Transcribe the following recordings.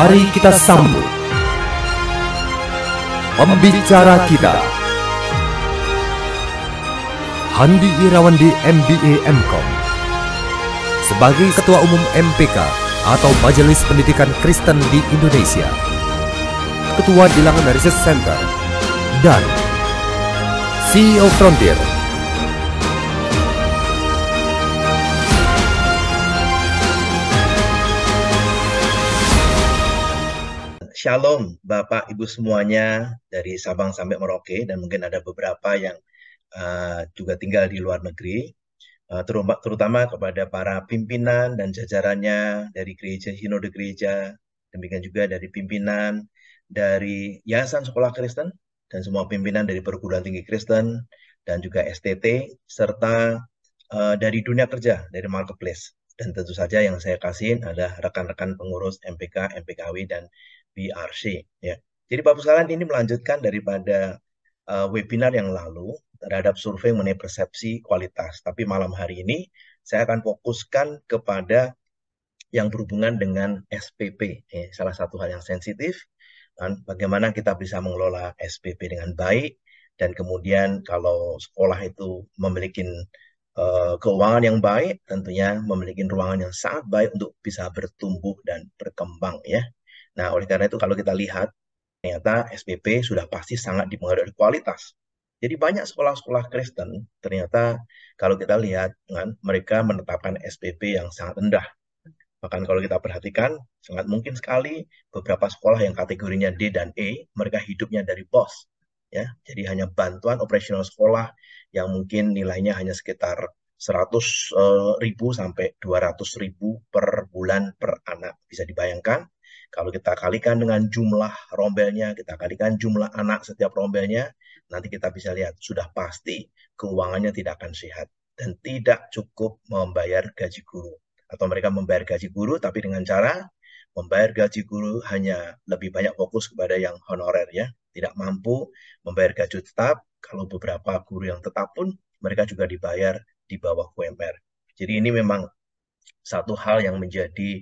Mari kita sambut pembicara kita, Handi Irawandi MBA MKom, sebagai Ketua Umum MPK atau Majelis Pendidikan Kristen di Indonesia, Ketua Bilangan Research Center, dan CEO Frontier. Shalom Bapak Ibu semuanya dari Sabang sampai Merauke, dan mungkin ada beberapa yang juga tinggal di luar negeri, terutama kepada para pimpinan dan jajarannya dari gereja, sinode gereja, demikian juga dari pimpinan dari Yayasan Sekolah Kristen dan semua pimpinan dari perguruan tinggi Kristen dan juga STT, serta dari dunia kerja, dari marketplace. Dan tentu saja yang saya kasihin adalah rekan-rekan pengurus MPK, MPKW, dan BRC. Ya. Jadi Bapak sekalian, ini melanjutkan daripada webinar yang lalu terhadap survei mengenai persepsi kualitas. Tapi malam hari ini saya akan fokuskan kepada yang berhubungan dengan SPP. Salah satu hal yang sensitif, kan, bagaimana kita bisa mengelola SPP dengan baik, dan kemudian kalau sekolah itu memiliki keuangan yang baik, tentunya memiliki ruangan yang sangat baik untuk bisa bertumbuh dan berkembang, ya. Nah, oleh karena itu kalau kita lihat, ternyata SPP sudah pasti sangat dipengaruhi oleh kualitas. Jadi banyak sekolah-sekolah Kristen, ternyata kalau kita lihat, kan, mereka menetapkan SPP yang sangat rendah. Bahkan kalau kita perhatikan, sangat mungkin sekali beberapa sekolah yang kategorinya D dan E, mereka hidupnya dari BOS. Ya, jadi hanya bantuan operasional sekolah yang mungkin nilainya hanya sekitar 100.000 sampai 200.000 per bulan per anak. Bisa dibayangkan, kalau kita kalikan dengan jumlah rombelnya, kita kalikan jumlah anak setiap rombelnya, nanti kita bisa lihat sudah pasti keuangannya tidak akan sehat dan tidak cukup membayar gaji guru. Atau mereka membayar gaji guru tapi dengan cara membayar gaji guru hanya lebih banyak fokus kepada yang honorer, ya. Tidak mampu membayar gaji tetap. Kalau beberapa guru yang tetap pun mereka juga dibayar di bawah UMR. Jadi ini memang satu hal yang menjadi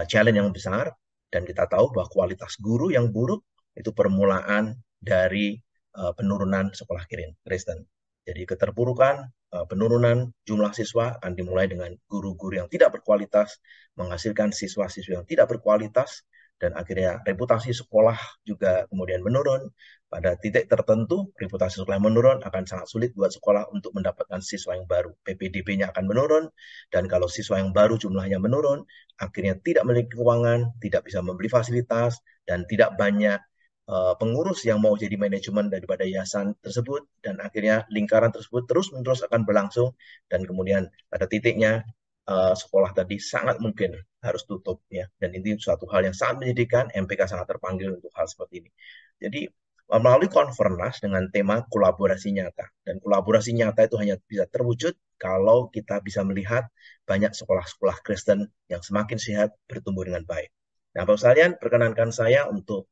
challenge yang besar. Dan kita tahu bahwa kualitas guru yang buruk itu permulaan dari penurunan sekolah Kristen. Jadi keterpurukan, penurunan jumlah siswa akan dimulai dengan guru-guru yang tidak berkualitas, menghasilkan siswa-siswa yang tidak berkualitas, dan akhirnya reputasi sekolah juga kemudian menurun. Pada titik tertentu, reputasi sekolah yang menurun akan sangat sulit buat sekolah untuk mendapatkan siswa yang baru. PPDB-nya akan menurun, dan kalau siswa yang baru jumlahnya menurun, akhirnya tidak memiliki keuangan, tidak bisa membeli fasilitas, dan tidak banyak pengurus yang mau jadi manajemen daripada yayasan tersebut, dan akhirnya lingkaran tersebut terus-menerus akan berlangsung, dan kemudian pada titiknya sekolah tadi sangat mungkin harus tutup, ya. Dan ini suatu hal yang sangat menyedihkan. MPK sangat terpanggil untuk hal seperti ini. Jadi melalui konfernas dengan tema kolaborasi nyata, dan kolaborasi nyata itu hanya bisa terwujud kalau kita bisa melihat banyak sekolah-sekolah Kristen yang semakin sehat, bertumbuh dengan baik. Nah, Bapak sekalian, perkenankan saya untuk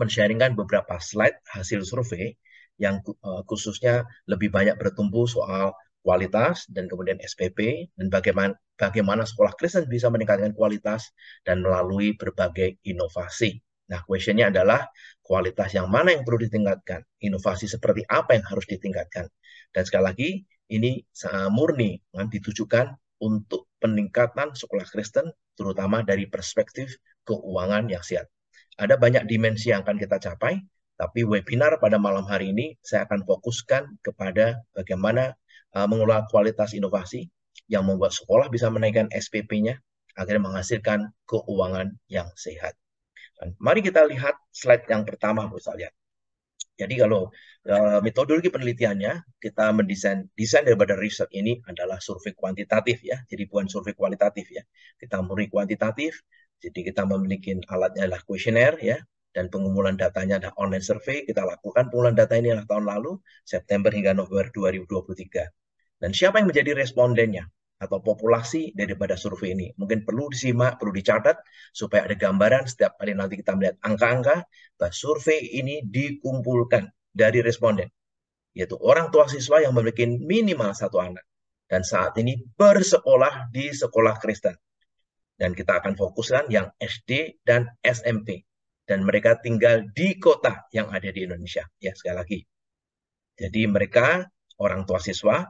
men-sharingkan beberapa slide hasil survei yang khususnya lebih banyak bertumbuh soal kualitas dan kemudian SPP, dan bagaimana sekolah Kristen bisa meningkatkan kualitas dan melalui berbagai inovasi. Nah, questionnya adalah kualitas yang mana yang perlu ditingkatkan, inovasi seperti apa yang harus ditingkatkan. Dan sekali lagi, ini murni ditujukan untuk peningkatan sekolah Kristen, terutama dari perspektif keuangan yang sehat. Ada banyak dimensi yang akan kita capai, tapi webinar pada malam hari ini saya akan fokuskan kepada bagaimana mengelola kualitas inovasi yang membuat sekolah bisa menaikkan SPP-nya, akhirnya menghasilkan keuangan yang sehat. Dan mari kita lihat slide yang pertama, misalnya. Jadi kalau metodologi penelitiannya, kita mendesain daripada riset ini adalah survei kuantitatif, ya. Jadi bukan survei kualitatif, ya. Kita murni kuantitatif. Jadi kita memiliki alatnya adalah kuesioner, ya, dan pengumpulan datanya adalah online survei. Kita lakukan pengumpulan data ini adalah tahun lalu, September hingga November 2023. Dan siapa yang menjadi respondennya atau populasi daripada survei ini? Mungkin perlu disimak, perlu dicatat, supaya ada gambaran setiap kali nanti kita melihat angka-angka, bahwa survei ini dikumpulkan dari responden, yaitu orang tua siswa yang memiliki minimal satu anak, dan saat ini bersekolah di sekolah Kristen. Dan kita akan fokuskan yang SD dan SMP. Dan mereka tinggal di kota yang ada di Indonesia. Ya, sekali lagi. Jadi mereka orang tua siswa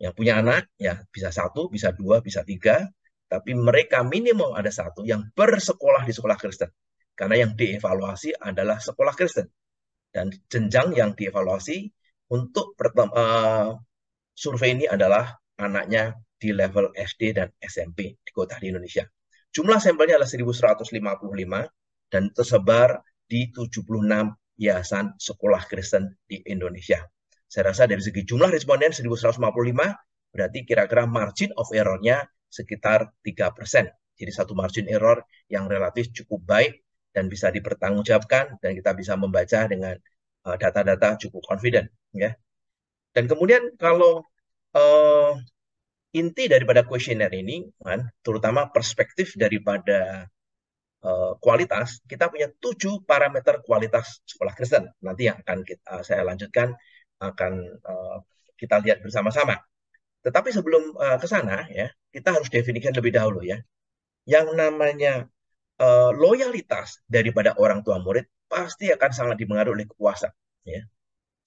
yang punya anak, ya bisa satu, bisa dua, bisa tiga, tapi mereka minimum ada satu yang bersekolah di sekolah Kristen. Karena yang dievaluasi adalah sekolah Kristen. Dan jenjang yang dievaluasi untuk survei ini adalah anaknya di level SD dan SMP di kota di Indonesia. Jumlah sampelnya adalah 1.155 dan tersebar di 76 yayasan sekolah Kristen di Indonesia. Saya rasa dari segi jumlah responden 1.155, berarti kira-kira margin of error-nya sekitar 3%. Jadi satu margin error yang relatif cukup baik dan bisa dipertanggungjawabkan dan kita bisa membaca dengan data-data cukup confident. Ya. Dan kemudian kalau inti daripada kuesioner ini, kan, terutama perspektif daripada kualitas, kita punya 7 parameter kualitas sekolah Kristen. Nanti yang akan saya lanjutkan, akan kita lihat bersama-sama. Tetapi sebelum ke sana, ya, kita harus definisikan lebih dahulu, ya. Yang namanya loyalitas daripada orang tua murid pasti akan sangat dipengaruhi oleh kepuasan. Ya.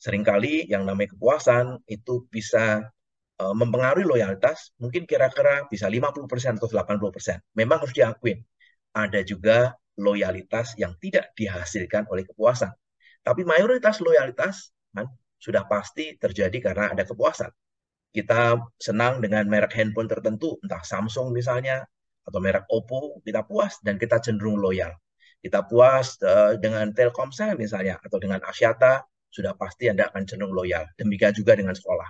Seringkali yang namanya kepuasan itu bisa mempengaruhi loyalitas, mungkin kira-kira bisa 50% atau 80%. Memang harus diakui, ada juga loyalitas yang tidak dihasilkan oleh kepuasan. Tapi mayoritas loyalitas kan, sudah pasti terjadi karena ada kepuasan. Kita senang dengan merek handphone tertentu, entah Samsung misalnya, atau merek Oppo, kita puas dan kita cenderung loyal. Kita puas dengan Telkomsel misalnya, atau dengan Axiata, sudah pasti Anda akan cenderung loyal. Demikian juga dengan sekolah.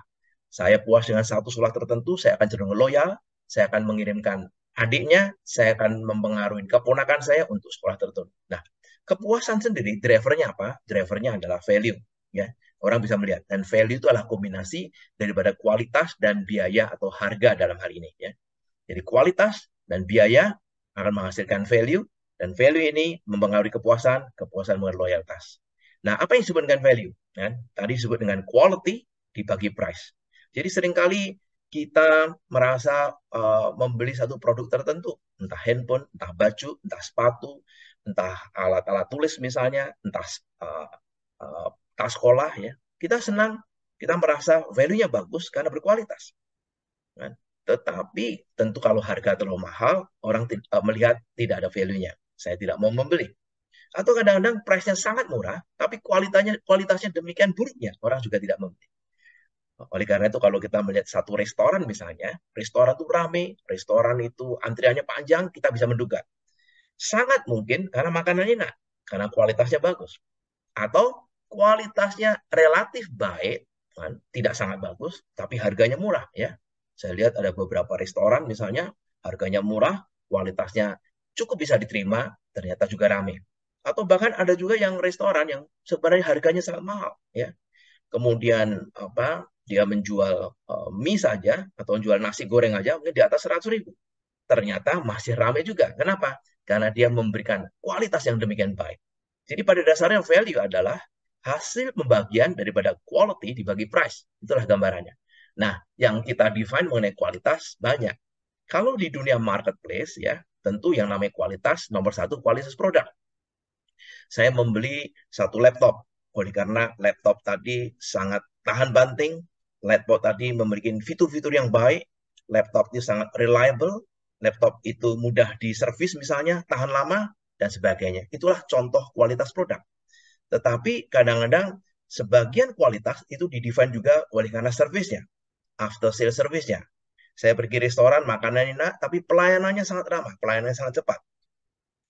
Saya puas dengan satu sekolah tertentu, saya akan cenderung loyal, saya akan mengirimkan adiknya, saya akan mempengaruhi keponakan saya untuk sekolah tertentu. Nah, kepuasan sendiri, drivernya apa? Drivernya adalah value. Ya, orang bisa melihat. Dan value itu adalah kombinasi daripada kualitas dan biaya atau harga dalam hal ini. Ya. Jadi kualitas dan biaya akan menghasilkan value, dan value ini mempengaruhi kepuasan, kepuasan mengenai loyalitas. Nah, apa yang disebut dengan value? Ya, tadi disebut dengan quality dibagi price. Jadi seringkali kita merasa membeli satu produk tertentu, entah handphone, entah baju, entah sepatu, entah alat-alat tulis misalnya, entah tas sekolah, ya. Kita senang, kita merasa value-nya bagus karena berkualitas. Kan? Tetapi tentu kalau harga terlalu mahal, orang melihat tidak ada value-nya. Saya tidak mau membeli. Atau kadang-kadang price-nya sangat murah, tapi kualitasnya demikian buruknya, orang juga tidak membeli. Oleh karena itu kalau kita melihat satu restoran misalnya, restoran itu rame, restoran itu antriannya panjang, kita bisa menduga. Sangat mungkin karena makanannya enak, karena kualitasnya bagus. Atau kualitasnya relatif baik, kan? Tidak sangat bagus, tapi harganya murah. Ya, saya lihat ada beberapa restoran misalnya, harganya murah, kualitasnya cukup bisa diterima, ternyata juga rame. Atau bahkan ada juga yang restoran yang sebenarnya harganya sangat mahal. Ya, kemudian dia menjual mie saja atau menjual nasi goreng aja mungkin di atas 100.000. Ternyata masih ramai juga. Kenapa? Karena dia memberikan kualitas yang demikian baik. Jadi pada dasarnya value adalah hasil pembagian daripada quality dibagi price. Itulah gambarannya. Nah, yang kita define mengenai kualitas banyak. Kalau di dunia marketplace, ya tentu yang namanya kualitas, nomor satu kualitas produk. Saya membeli satu laptop, karena laptop tadi sangat tahan banting, laptop tadi memiliki fitur-fitur yang baik, laptop itu sangat reliable, laptop itu mudah diservis misalnya, tahan lama, dan sebagainya. Itulah contoh kualitas produk. Tetapi kadang-kadang sebagian kualitas itu didefine juga oleh karena servisnya, after sales service-nya. Saya pergi restoran, makanan enak, tapi pelayanannya sangat ramah, pelayanannya sangat cepat.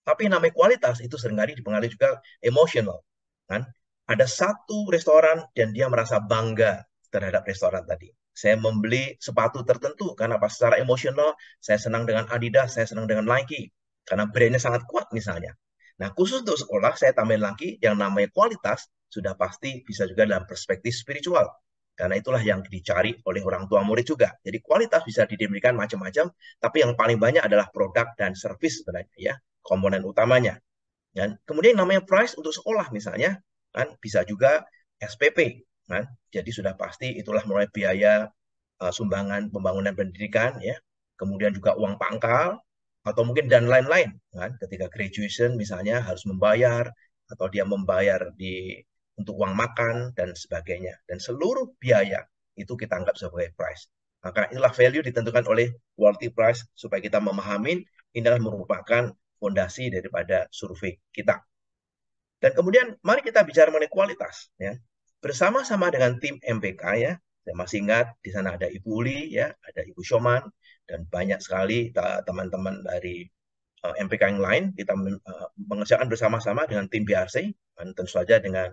Tapi namanya kualitas itu seringkali dipengaruhi juga emosional. Kan? Ada satu restoran dan dia merasa bangga terhadap restoran tadi. Saya membeli sepatu tertentu karena pas secara emosional saya senang dengan Adidas, saya senang dengan Nike karena brandnya sangat kuat misalnya. Nah, khusus untuk sekolah saya tambahin lagi yang namanya kualitas sudah pasti bisa juga dalam perspektif spiritual. Karena itulah yang dicari oleh orang tua murid juga. Jadi kualitas bisa didemikian macam-macam, tapi yang paling banyak adalah produk dan service sebenarnya, ya, komponen utamanya. Dan kemudian namanya price untuk sekolah misalnya, kan bisa juga SPP, kan. Jadi sudah pasti itulah mulai biaya sumbangan pembangunan pendidikan, ya. Kemudian juga uang pangkal, atau mungkin dan lain-lain kan, ketika graduation misalnya harus membayar, atau dia membayar untuk uang makan dan sebagainya, dan seluruh biaya itu kita anggap sebagai price. Maka inilah value ditentukan oleh quality price, supaya kita memahami inilah merupakan fondasi daripada survei kita. Dan kemudian mari kita bicara mengenai kualitas ya. Bersama-sama dengan tim MPK ya. Saya masih ingat di sana ada Ibu Uli ya, ada Ibu Shoman, dan banyak sekali teman-teman dari MPK yang lain. Kita mengerjakan bersama-sama dengan tim BRC, dan tentu saja dengan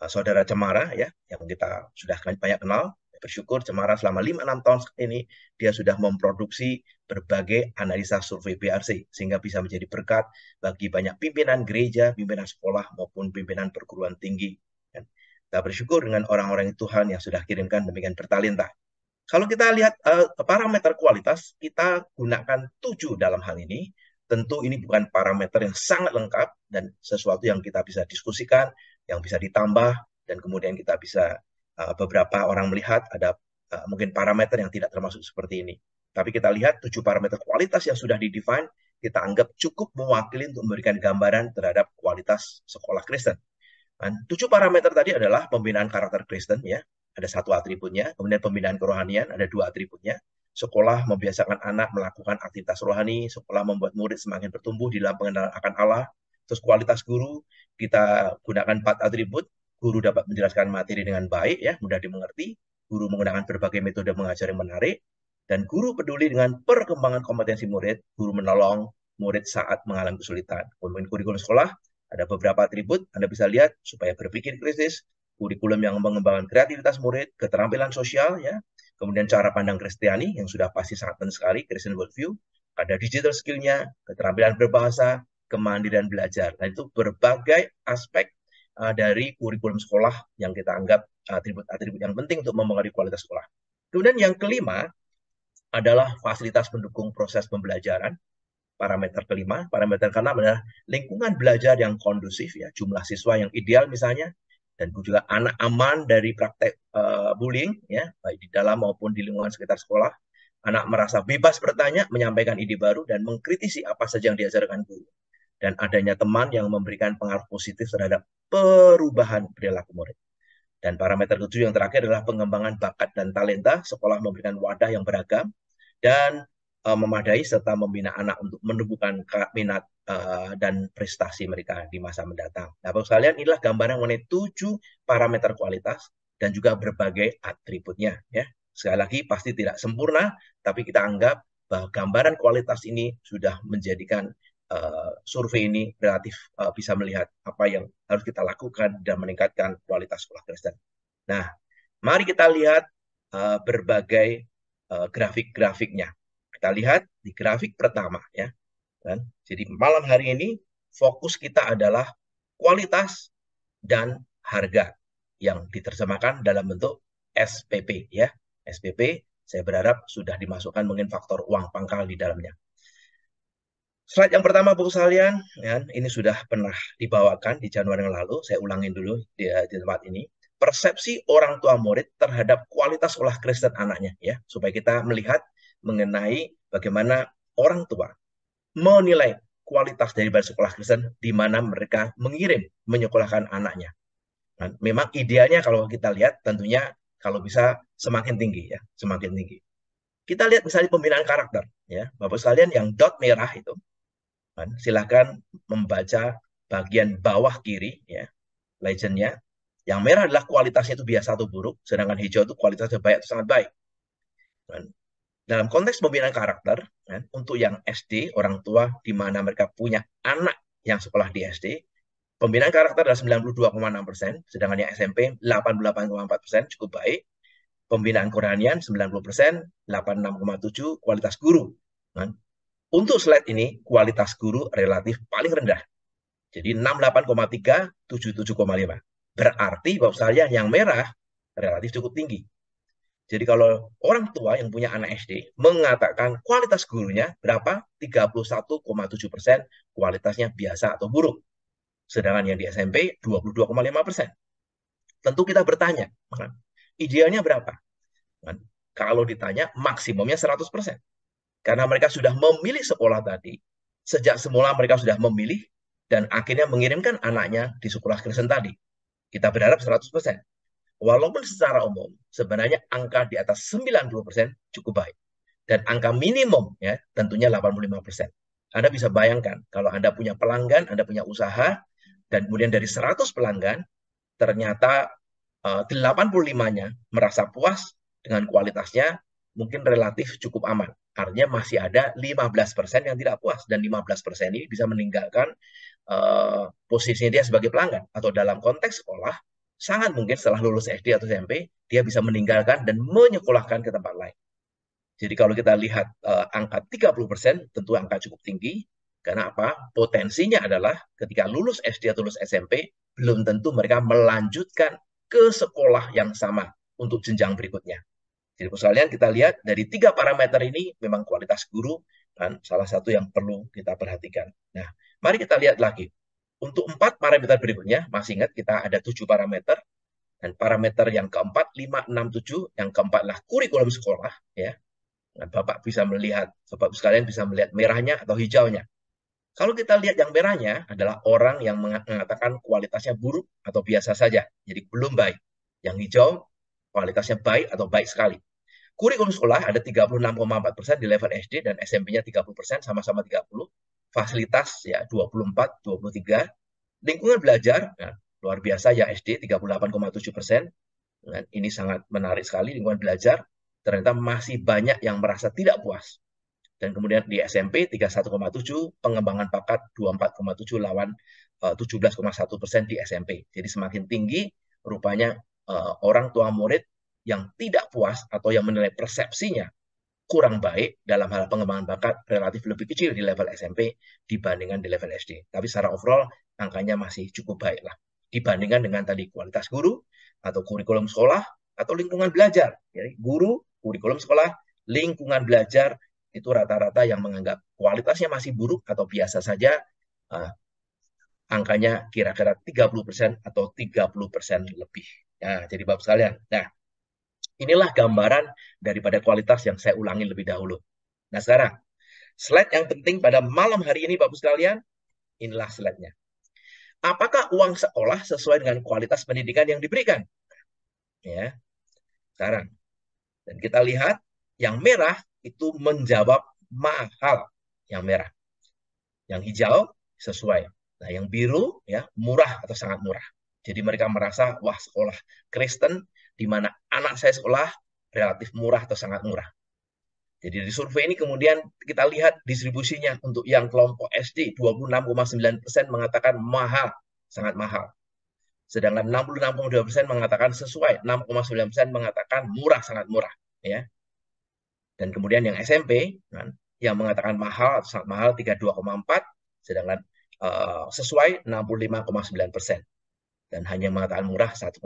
Saudara Cemara ya, yang kita sudah banyak kenal. Bersyukur Cemara selama 5-6 tahun ini dia sudah memproduksi berbagai analisa survei BRC, sehingga bisa menjadi berkat bagi banyak pimpinan gereja, pimpinan sekolah, maupun pimpinan perguruan tinggi. Kita bersyukur dengan orang-orang Tuhan yang sudah kirimkan demikian bertalenta. Kalau kita lihat parameter kualitas, kita gunakan 7 dalam hal ini. Tentu ini bukan parameter yang sangat lengkap dan sesuatu yang kita bisa diskusikan, yang bisa ditambah, dan kemudian kita bisa beberapa orang melihat ada mungkin parameter yang tidak termasuk seperti ini. Tapi kita lihat 7 parameter kualitas yang sudah didefine, kita anggap cukup mewakili untuk memberikan gambaran terhadap kualitas sekolah Kristen. 7 parameter tadi adalah pembinaan karakter Kristen ya, ada 1 atributnya, kemudian pembinaan kerohanian ada 2 atributnya. Sekolah membiasakan anak melakukan aktivitas rohani, sekolah membuat murid semakin bertumbuh di dalam pengenalan akan Allah. Terus kualitas guru, kita gunakan 4 atribut. Guru dapat menjelaskan materi dengan baik, ya, mudah dimengerti. Guru menggunakan berbagai metode mengajar yang menarik. Dan guru peduli dengan perkembangan kompetensi murid. Guru menolong murid saat mengalami kesulitan. Kemudian kurikulum sekolah, ada beberapa atribut. Anda bisa lihat supaya berpikir kritis, kurikulum yang mengembangkan kreativitas murid, keterampilan sosial, ya, kemudian cara pandang Kristiani yang sudah pasti sangat penting sekali, Christian worldview, ada digital skill-nya, keterampilan berbahasa, kemandirian belajar. Nah, itu berbagai aspek dari kurikulum sekolah yang kita anggap atribut-atribut yang penting untuk mempengaruhi kualitas sekolah. Kemudian yang kelima adalah fasilitas pendukung proses pembelajaran. Parameter kelima, parameter keenam adalah lingkungan belajar yang kondusif, ya, jumlah siswa yang ideal misalnya, dan juga anak aman dari praktek bullying, ya, baik di dalam maupun di lingkungan sekitar sekolah. Anak merasa bebas bertanya, menyampaikan ide baru, dan mengkritisi apa saja yang diajarkan guru. Dan adanya teman yang memberikan pengaruh positif terhadap perubahan perilaku murid. Dan parameter ketujuh yang terakhir adalah pengembangan bakat dan talenta. Sekolah memberikan wadah yang beragam dan memadai serta membina anak untuk menumbuhkan minat dan prestasi mereka di masa mendatang. Nah, Bapak sekalian, inilah gambaran mengenai 7 parameter kualitas dan juga berbagai atributnya. Ya. Sekali lagi, pasti tidak sempurna, tapi kita anggap bahwa gambaran kualitas ini sudah menjadikan survei ini relatif bisa melihat apa yang harus kita lakukan dan meningkatkan kualitas sekolah Kristen. Nah, mari kita lihat berbagai grafik-grafiknya. Kita lihat di grafik pertama ya. Kan? Jadi malam hari ini fokus kita adalah kualitas dan harga yang diterjemahkan dalam bentuk SPP ya. SPP saya berharap sudah dimasukkan mungkin faktor uang pangkal di dalamnya. Slide yang pertama, Bapak sekalian, ya, ini sudah pernah dibawakan di Januari yang lalu. Saya ulangin dulu di tempat ini. Persepsi orang tua murid terhadap kualitas sekolah Kristen anaknya, ya, supaya kita melihat mengenai bagaimana orang tua menilai kualitas dari sekolah Kristen di mana mereka menyekolahkan anaknya. Nah, memang idealnya kalau kita lihat tentunya kalau bisa semakin tinggi, ya, semakin tinggi. Kita lihat misalnya pembinaan karakter, ya, Bapak sekalian, yang dot merah itu. Silakan membaca bagian bawah kiri ya, legendnya. Yang merah adalah kualitasnya itu biasa atau buruk, sedangkan hijau itu kualitasnya baik atau sangat baik. Dan dalam konteks pembinaan karakter, ya, untuk yang SD, orang tua di mana mereka punya anak yang sekolah di SD, pembinaan karakter adalah 92,6%, sedangkan yang SMP 88,4%, cukup baik. Pembinaan kerohanian 90%, 86,7%, kualitas guru. Untuk slide ini, kualitas guru relatif paling rendah. Jadi 68,3, 77,5. Berarti, Bapak sekalian, yang merah relatif cukup tinggi. Jadi kalau orang tua yang punya anak SD mengatakan kualitas gurunya berapa? 31,7%, kualitasnya biasa atau buruk. Sedangkan yang di SMP 22,5%. Tentu kita bertanya, idealnya berapa? Kalau ditanya, maksimumnya 100%. Karena mereka sudah memilih sekolah tadi, sejak semula mereka sudah memilih, dan akhirnya mengirimkan anaknya di sekolah Kristen tadi. Kita berharap 100%. Walaupun secara umum, sebenarnya angka di atas 90% cukup baik. Dan angka minimum ya tentunya 85%. Anda bisa bayangkan, kalau Anda punya pelanggan, Anda punya usaha, dan kemudian dari 100 pelanggan, ternyata 85-nya merasa puas dengan kualitasnya, mungkin relatif cukup aman. Artinya masih ada 15% yang tidak puas, dan 15% ini bisa meninggalkan posisinya dia sebagai pelanggan. Atau dalam konteks sekolah, sangat mungkin setelah lulus SD atau SMP, dia bisa meninggalkan dan menyekolahkan ke tempat lain. Jadi kalau kita lihat angka 30%, tentu angka cukup tinggi. Karena apa? Potensinya adalah ketika lulus SD atau lulus SMP, belum tentu mereka melanjutkan ke sekolah yang sama untuk jenjang berikutnya. Jadi sekalian kita lihat dari 3 parameter ini memang kualitas guru kan salah satu yang perlu kita perhatikan. Nah, mari kita lihat lagi. Untuk 4 parameter berikutnya, masih ingat kita ada 7 parameter. Dan parameter yang keempat, 5, 6, 7, yang keempat adalah kurikulum sekolah. Ya. Nah, Bapak bisa melihat, Bapak sekalian bisa melihat merahnya atau hijaunya. Kalau kita lihat yang merahnya adalah orang yang mengatakan kualitasnya buruk atau biasa saja, jadi belum baik. Yang hijau kualitasnya baik atau baik sekali. Kurikulum sekolah ada 36,4% di level SD dan SMP-nya 30%, sama-sama 30. Fasilitas ya 24, 23. Lingkungan belajar, nah, luar biasa ya SD 38,7%. Nah, ini sangat menarik sekali lingkungan belajar. Ternyata masih banyak yang merasa tidak puas. Dan kemudian di SMP 31,7, pengembangan bakat 24,7 lawan 17,1% di SMP. Jadi semakin tinggi rupanya orang tua murid yang tidak puas atau yang menilai persepsinya kurang baik dalam hal pengembangan bakat relatif lebih kecil di level SMP dibandingkan di level SD. Tapi secara overall angkanya masih cukup baik lah. Dibandingkan dengan tadi kualitas guru atau kurikulum sekolah atau lingkungan belajar. Jadi guru, kurikulum sekolah, lingkungan belajar itu rata-rata yang menganggap kualitasnya masih buruk atau biasa saja, angkanya kira-kira 30% atau 30% lebih. Nah, jadi Bapak sekalian. Nah, inilah gambaran daripada kualitas yang saya ulangi lebih dahulu. Nah, sekarang, slide yang penting pada malam hari ini, Bapak sekalian, inilah slide-nya. Apakah uang sekolah sesuai dengan kualitas pendidikan yang diberikan? Ya, sekarang. Dan kita lihat, yang merah itu menjawab mahal. Yang merah. Yang hijau, sesuai. Nah, yang biru, ya murah atau sangat murah. Jadi mereka merasa, wah sekolah Kristen, di mana anak saya sekolah, relatif murah atau sangat murah. Jadi di survei ini kemudian kita lihat distribusinya untuk yang kelompok SD 26,9% mengatakan mahal, sangat mahal. Sedangkan 66,2% mengatakan sesuai, 6,9% mengatakan murah, sangat murah. Ya. Dan kemudian yang SMP kan, yang mengatakan mahal atau sangat mahal 32,4%, sedangkan sesuai 65,9%. Dan hanya mengatakan murah 1,7%.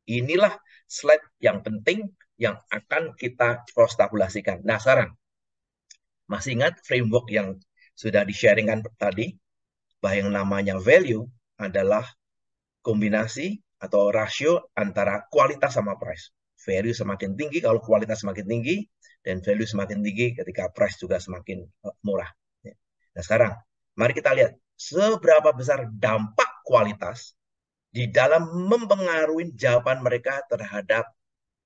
Inilah slide yang penting yang akan kita cross-tabulasikan. Nah, sekarang masih ingat framework yang sudah di-sharingkan tadi, bahwa yang namanya value adalah kombinasi atau rasio antara kualitas sama price. Value semakin tinggi kalau kualitas semakin tinggi, dan value semakin tinggi ketika price juga semakin murah. Nah, sekarang mari kita lihat seberapa besar dampak kualitas di dalam mempengaruhi jawaban mereka terhadap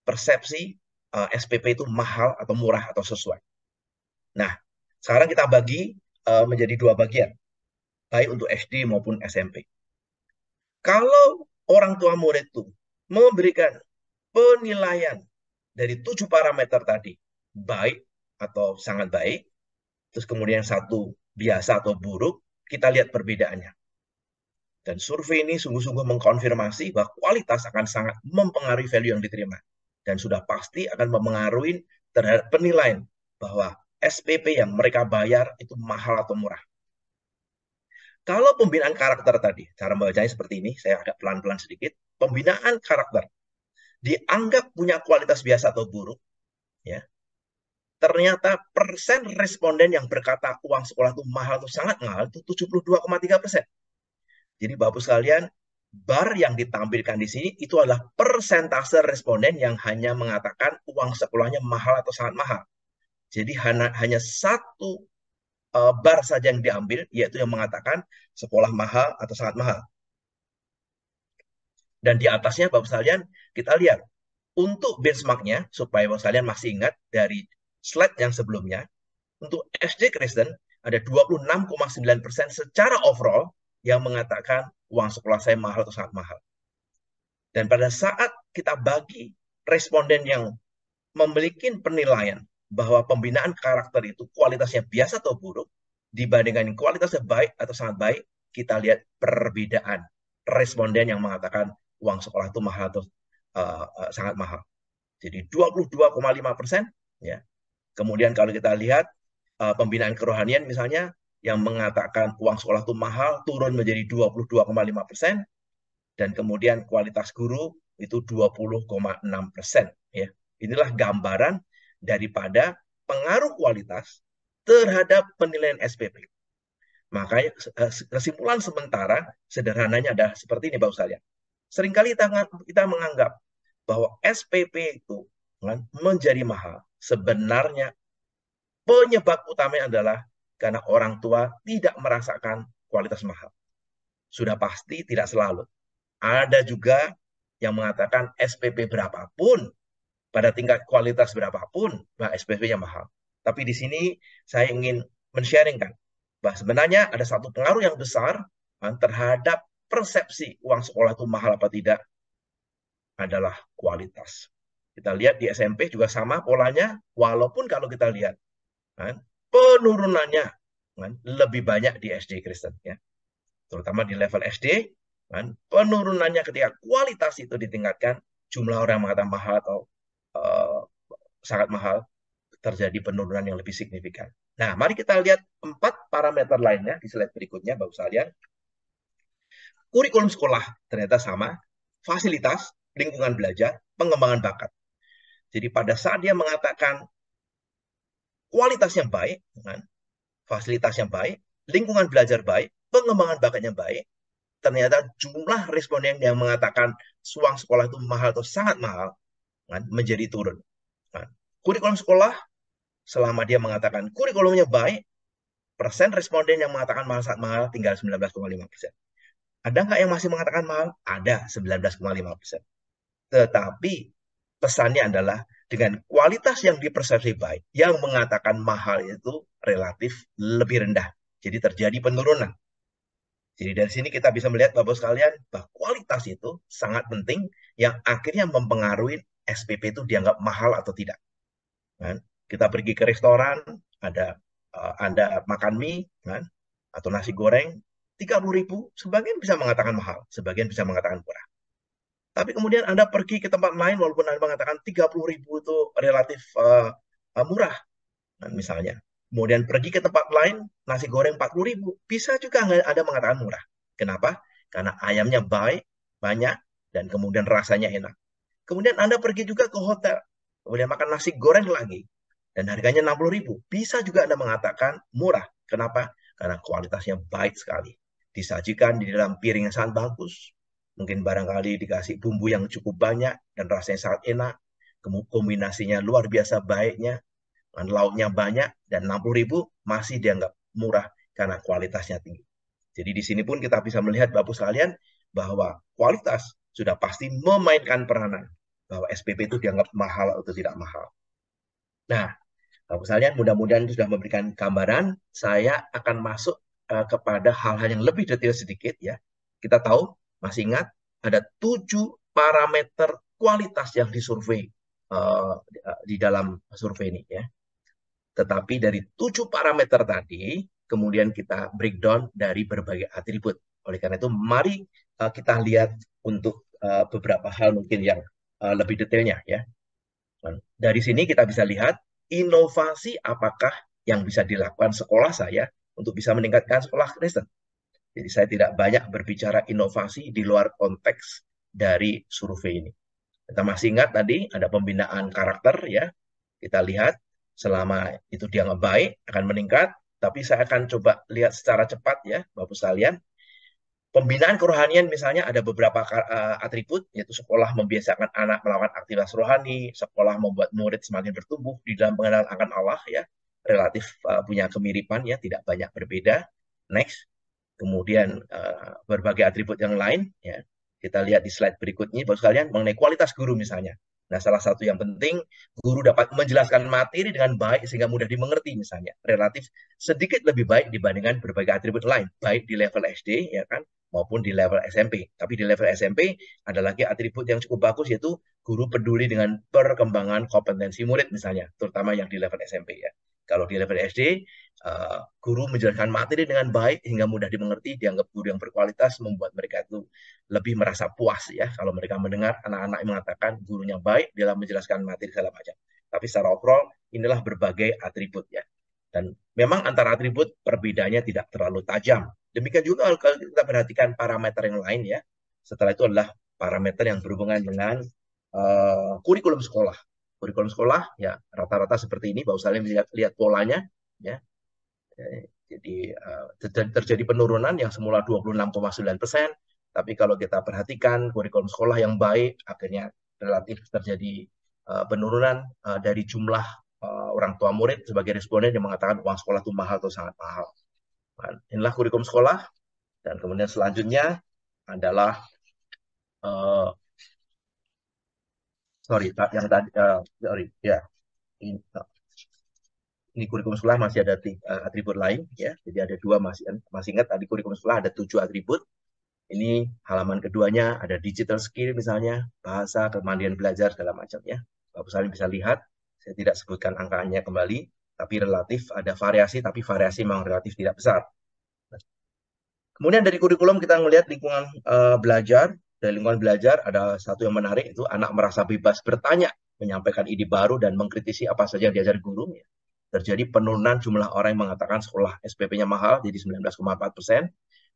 persepsi SPP itu mahal atau murah atau sesuai. Nah, sekarang kita bagi menjadi 2 bagian, baik untuk SD maupun SMP. Kalau orang tua murid itu memberikan penilaian dari 7 parameter tadi, baik atau sangat baik, terus kemudian satu biasa atau buruk, kita lihat perbedaannya. Dan survei ini sungguh-sungguh mengkonfirmasi bahwa kualitas akan sangat mempengaruhi value yang diterima. Dan sudah pasti akan mempengaruhi terhadap penilaian bahwa SPP yang mereka bayar itu mahal atau murah. Kalau pembinaan karakter tadi, cara membacanya seperti ini, saya agak pelan-pelan sedikit. Pembinaan karakter dianggap punya kualitas biasa atau buruk, ya. Ternyata persen responden yang berkata uang sekolah itu mahal atau sangat mahal itu 72,3%. Jadi Bapak sekalian, bar yang ditampilkan di sini itu adalah persentase responden yang hanya mengatakan uang sekolahnya mahal atau sangat mahal. Jadi hanya satu bar saja yang diambil, yaitu yang mengatakan sekolah mahal atau sangat mahal. Dan di atasnya, Bapak sekalian, kita lihat untuk benchmarknya, supaya Bapak sekalian masih ingat dari slide yang sebelumnya, untuk SD Kristen ada 26,9% secara overall yang mengatakan uang sekolah saya mahal atau sangat mahal. Dan pada saat kita bagi responden yang memiliki penilaian bahwa pembinaan karakter itu kualitasnya biasa atau buruk, dibandingkan kualitasnya baik atau sangat baik, kita lihat perbedaan responden yang mengatakan uang sekolah itu mahal atau sangat mahal. Jadi 22,5%, ya. Kemudian kalau kita lihat pembinaan kerohanian misalnya, yang mengatakan uang sekolah itu mahal turun menjadi 22,5%, dan kemudian kualitas guru itu 20,6%, ya. Inilah gambaran daripada pengaruh kualitas terhadap penilaian SPP. Makanya kesimpulan sementara sederhananya adalah seperti ini, Bapak sekalian. Seringkali kita menganggap bahwa SPP itu menjadi mahal. Sebenarnya penyebab utamanya adalah karena orang tua tidak merasakan kualitas mahal. Sudah pasti tidak selalu. Ada juga yang mengatakan SPP berapapun, pada tingkat kualitas berapapun, SPP-nya mahal. Tapi di sini saya ingin men-sharingkan bahwa sebenarnya ada satu pengaruh yang besar terhadap persepsi uang sekolah itu mahal apa tidak, adalah kualitas. Kita lihat di SMP juga sama polanya, walaupun kalau kita lihat penurunannya lebih banyak di SD Kristen, ya. Terutama di level SD, penurunannya ketika kualitas itu ditingkatkan, jumlah orang yang mengatakan mahal atau sangat mahal, terjadi penurunan yang lebih signifikan. Nah, mari kita lihat 4 parameter lainnya di slide berikutnya, Bapak sekalian. Kurikulum sekolah ternyata sama, fasilitas, lingkungan belajar, pengembangan bakat. Jadi pada saat dia mengatakan kualitasnya baik, fasilitasnya baik, lingkungan belajar baik, pengembangan bakatnya baik, ternyata jumlah responden yang mengatakan uang sekolah itu mahal atau sangat mahal menjadi turun. Kurikulum sekolah, selama dia mengatakan kurikulumnya baik, persen responden yang mengatakan mahal sangat mahal tinggal 19,5%. Ada nggak yang masih mengatakan mahal? Ada, 19,5%. Tetapi pesannya adalah dengan kualitas yang dipersepsi baik, yang mengatakan mahal itu relatif lebih rendah. Jadi terjadi penurunan. Jadi dari sini kita bisa melihat, Bapak sekalian, bahwa kualitas itu sangat penting yang akhirnya mempengaruhi SPP itu dianggap mahal atau tidak. Kita pergi ke restoran, Anda makan mie atau nasi goreng, 30.000, sebagian bisa mengatakan mahal, sebagian bisa mengatakan murah. Tapi kemudian Anda pergi ke tempat lain, walaupun Anda mengatakan 30.000 itu relatif murah, misalnya. Kemudian pergi ke tempat lain, nasi goreng 40.000, bisa juga Anda mengatakan murah. Kenapa? Karena ayamnya baik, banyak, dan kemudian rasanya enak. Kemudian Anda pergi juga ke hotel, kemudian makan nasi goreng lagi, dan harganya 60.000, bisa juga Anda mengatakan murah. Kenapa? Karena kualitasnya baik sekali. Disajikan di dalam piring yang sangat bagus, mungkin barangkali dikasih bumbu yang cukup banyak, dan rasanya sangat enak, kombinasinya luar biasa baiknya, lauknya banyak, dan 60.000 masih dianggap murah karena kualitasnya tinggi. Jadi di sini pun kita bisa melihat, Bapak sekalian, bahwa kualitas sudah pasti memainkan peranan bahwa SPP itu dianggap mahal atau tidak mahal. Nah, Bapak sekalian, mudah-mudahan sudah memberikan gambaran. Saya akan masuk kepada hal-hal yang lebih detail sedikit, ya. Kita tahu, masih ingat, ada 7 parameter kualitas yang disurvei di dalam survei ini, ya. Tetapi dari 7 parameter tadi, kemudian kita breakdown dari berbagai atribut. Oleh karena itu, mari kita lihat untuk beberapa hal mungkin yang lebih detailnya, ya. Dari sini kita bisa lihat inovasi apakah yang bisa dilakukan sekolah saya untuk bisa meningkatkan sekolah Kristen. Jadi saya tidak banyak berbicara inovasi di luar konteks dari survei ini. Kita masih ingat tadi ada pembinaan karakter, ya. Kita lihat selama itu dianggap baik akan meningkat, tapi saya akan coba lihat secara cepat, ya, Bapak sekalian. Pembinaan kerohanian misalnya ada beberapa atribut, yaitu sekolah membiasakan anak melakukan aktivitas rohani, sekolah membuat murid semakin bertumbuh di dalam pengenalan akan Allah ya, relatif punya kemiripan ya, tidak banyak berbeda. Next, kemudian berbagai atribut yang lain ya. Kita lihat di slide berikutnya, Bapak sekalian, mengenai kualitas guru misalnya. Nah, salah satu yang penting, guru dapat menjelaskan materi dengan baik sehingga mudah dimengerti misalnya. Relatif sedikit lebih baik dibandingkan berbagai atribut lain, baik di level SD ya kan, maupun di level SMP. Tapi di level SMP ada lagi atribut yang cukup bagus, yaitu guru peduli dengan perkembangan kompetensi murid misalnya, terutama yang di level SMP ya. Kalau di level SD, guru menjelaskan materi dengan baik hingga mudah dimengerti, dianggap guru yang berkualitas, membuat mereka itu lebih merasa puas ya kalau mereka mendengar anak-anak mengatakan gurunya baik dalam menjelaskan materi segala macam. Tapi secara overall inilah berbagai atribut ya. Dan memang antara atribut perbedaannya tidak terlalu tajam. Demikian juga kalau kita perhatikan parameter yang lain ya. Setelah itu adalah parameter yang berhubungan dengan kurikulum sekolah. Kurikulum sekolah ya rata-rata seperti ini. Bapak Salim lihat polanya ya. Jadi terjadi penurunan yang semula 26,9%, tapi kalau kita perhatikan kurikulum sekolah yang baik, akhirnya relatif terjadi penurunan dari jumlah orang tua murid sebagai responden yang mengatakan uang sekolah itu mahal atau sangat mahal. Inilah kurikulum sekolah, dan kemudian selanjutnya adalah yang tadi sorry ya ini kurikulum sekolah masih ada atribut lain ya. Jadi ada dua, masih ingat tadi kurikulum sekolah ada 7 atribut. Ini halaman keduanya ada digital skill misalnya, bahasa, kemandirian belajar segala macam ya. Bapak Salim bisa lihat, saya tidak sebutkan angkanya kembali, tapi relatif ada variasi, tapi variasi memang relatif tidak besar. Kemudian dari kurikulum kita melihat lingkungan belajar. Dari lingkungan belajar ada satu yang menarik, itu anak merasa bebas bertanya, menyampaikan ide baru dan mengkritisi apa saja yang diajar guru. Terjadi penurunan jumlah orang yang mengatakan sekolah SPP-nya mahal, jadi 19,4%.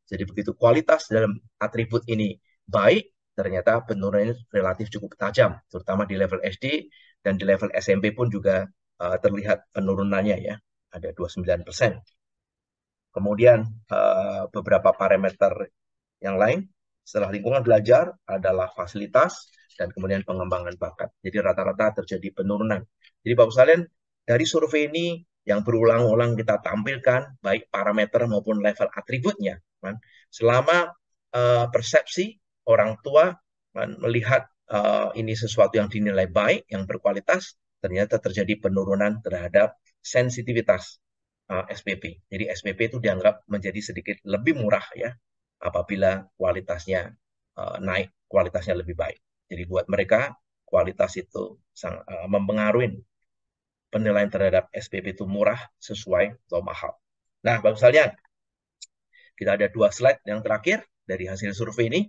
Jadi begitu kualitas dalam atribut ini baik, ternyata penurunannya relatif cukup tajam, terutama di level SD, dan di level SMP pun juga terlihat penurunannya ya, ada 29%. Kemudian beberapa parameter yang lain setelah lingkungan belajar adalah fasilitas dan kemudian pengembangan bakat. Jadi rata-rata terjadi penurunan. Jadi Bapak sekalian, dari survei ini yang berulang-ulang kita tampilkan, baik parameter maupun level atributnya, kan? Selama persepsi orang tua melihat ini sesuatu yang dinilai baik, yang berkualitas, ternyata terjadi penurunan terhadap sensitivitas SPP. Jadi SPP itu dianggap menjadi sedikit lebih murah ya apabila kualitasnya naik, kualitasnya lebih baik. Jadi buat mereka kualitas itu mempengaruhi penilaian terhadap SPP itu murah sesuai atau mahal. Nah, Bapak sekalian, kita ada 2 slide yang terakhir dari hasil survei ini.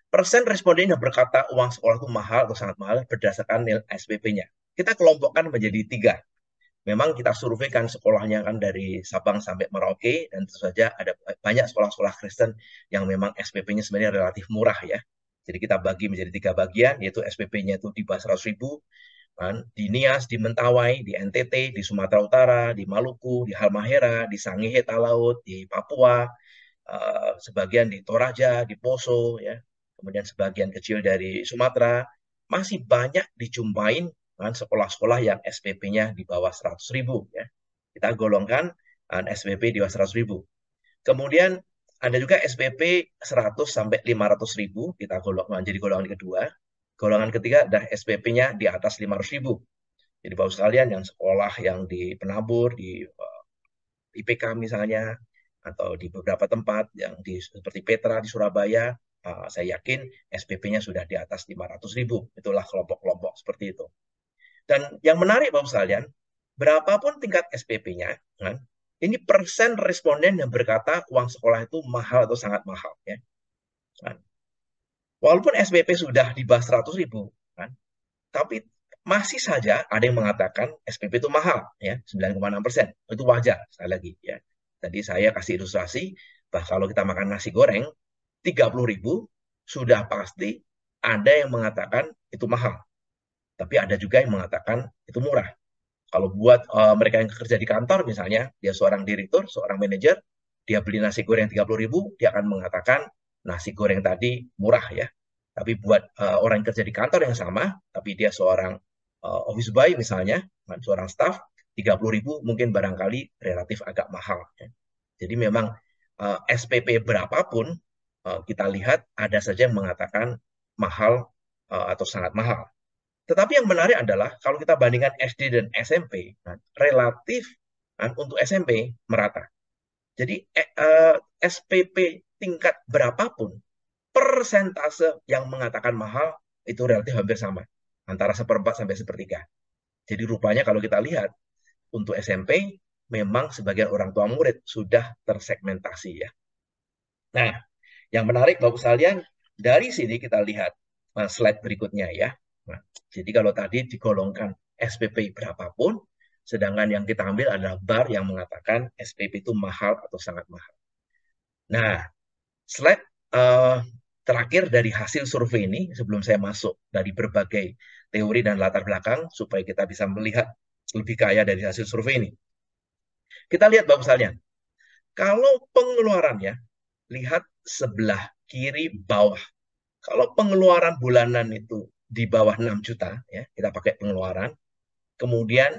Persen responden yang berkata uang sekolah itu mahal atau sangat mahal berdasarkan nilai SPP-nya. Kita kelompokkan menjadi 3. Memang kita surveikan sekolahnya kan dari Sabang sampai Merauke, dan tentu saja ada banyak sekolah-sekolah Kristen yang memang SPP-nya sebenarnya relatif murah ya. Jadi kita bagi menjadi 3 bagian, yaitu SPP-nya itu di bawah 100.000, kan? Di Nias, di Mentawai, di NTT, di Sumatera Utara, di Maluku, di Halmahera, di Sangihe Talaut, di Papua, sebagian di Toraja, di Poso, ya. Kemudian sebagian kecil dari Sumatera. Masih banyak dijumpain kan sekolah-sekolah yang SPP-nya di bawah 100.000 ya. Kita golongkan SPP di bawah 100.000. Kemudian ada juga SPP 100 sampai 500.000, kita golongkan jadi golongan kedua. Golongan ketiga adalah SPP-nya di atas 500.000. Jadi Bapak sekalian yang sekolah yang di Penabur, di IPK misalnya, atau di beberapa tempat yang seperti Petra di Surabaya, saya yakin SPP-nya sudah di atas 500.000. Itulah kelompok-kelompok seperti itu. Dan yang menarik Bapak sekalian, berapapun tingkat SPP-nya, kan, ini persen responden yang berkata uang sekolah itu mahal atau sangat mahal. Ya. Kan. Walaupun SPP sudah di bawah 100.000, kan, tapi masih saja ada yang mengatakan SPP itu mahal, ya 9,6%. Itu wajar, sekali lagi. Ya. Tadi saya kasih ilustrasi, bahwa kalau kita makan nasi goreng, 30.000 sudah pasti ada yang mengatakan itu mahal. Tapi ada juga yang mengatakan itu murah. Kalau buat mereka yang kerja di kantor misalnya, dia seorang direktur, seorang manajer, dia beli nasi goreng 30.000, dia akan mengatakan nasi goreng tadi murah ya. Tapi buat orang yang kerja di kantor yang sama, tapi dia seorang office boy misalnya, seorang staff, 30.000 mungkin barangkali relatif agak mahal. Ya. Jadi memang SPP berapapun kita lihat ada saja yang mengatakan mahal atau sangat mahal. Tetapi yang menarik adalah kalau kita bandingkan SD dan SMP, relatif untuk SMP merata. Jadi SPP tingkat berapapun, persentase yang mengatakan mahal itu relatif hampir sama, antara 1/4 sampai 1/3. Jadi rupanya kalau kita lihat untuk SMP, memang sebagian orang tua murid sudah tersegmentasi ya. Nah, yang menarik Bapak sekalian, dari sini kita lihat slide berikutnya ya. Nah, jadi kalau tadi digolongkan SPP berapapun, sedangkan yang kita ambil adalah bar yang mengatakan SPP itu mahal atau sangat mahal. Nah, slide terakhir dari hasil survei ini, sebelum saya masuk dari berbagai teori dan latar belakang, supaya kita bisa melihat lebih kaya dari hasil survei ini. Kita lihat Bapak sekalian, kalau pengeluarannya, lihat sebelah kiri bawah. Kalau pengeluaran bulanan itu di bawah 6 juta, ya, kita pakai pengeluaran. Kemudian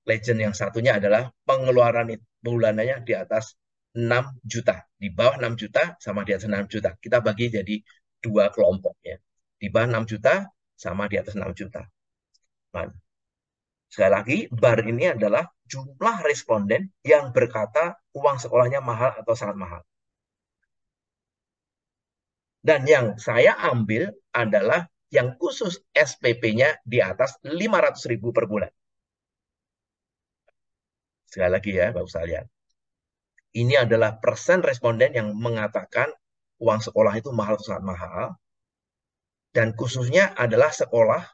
legend yang satunya adalah pengeluaran bulanannya di atas 6 juta. Di bawah 6 juta sama di atas 6 juta. Kita bagi jadi dua kelompok ya. Di bawah 6 juta sama di atas 6 juta. Nah, sekali lagi, bar ini adalah jumlah responden yang berkata uang sekolahnya mahal atau sangat mahal. Dan yang saya ambil adalah yang khusus SPP-nya di atas 500.000 per bulan. Sekali lagi ya, Bapak sekalian. Ini adalah persen responden yang mengatakan uang sekolah itu mahal atau sangat mahal. Dan khususnya adalah sekolah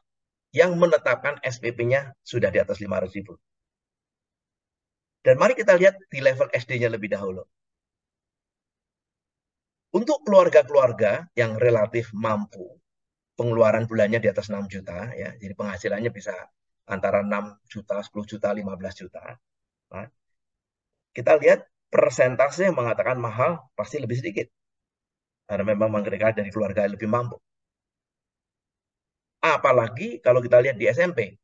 yang menetapkan SPP-nya sudah di atas 500.000. Dan mari kita lihat di level SD-nya lebih dahulu. Untuk keluarga-keluarga yang relatif mampu, pengeluaran bulannya di atas 6 juta, ya, jadi penghasilannya bisa antara 6 juta, 10 juta, 15 juta. Nah, kita lihat persentase yang mengatakan mahal pasti lebih sedikit. Karena memang mereka dari keluarga yang lebih mampu. Apalagi kalau kita lihat di SMP.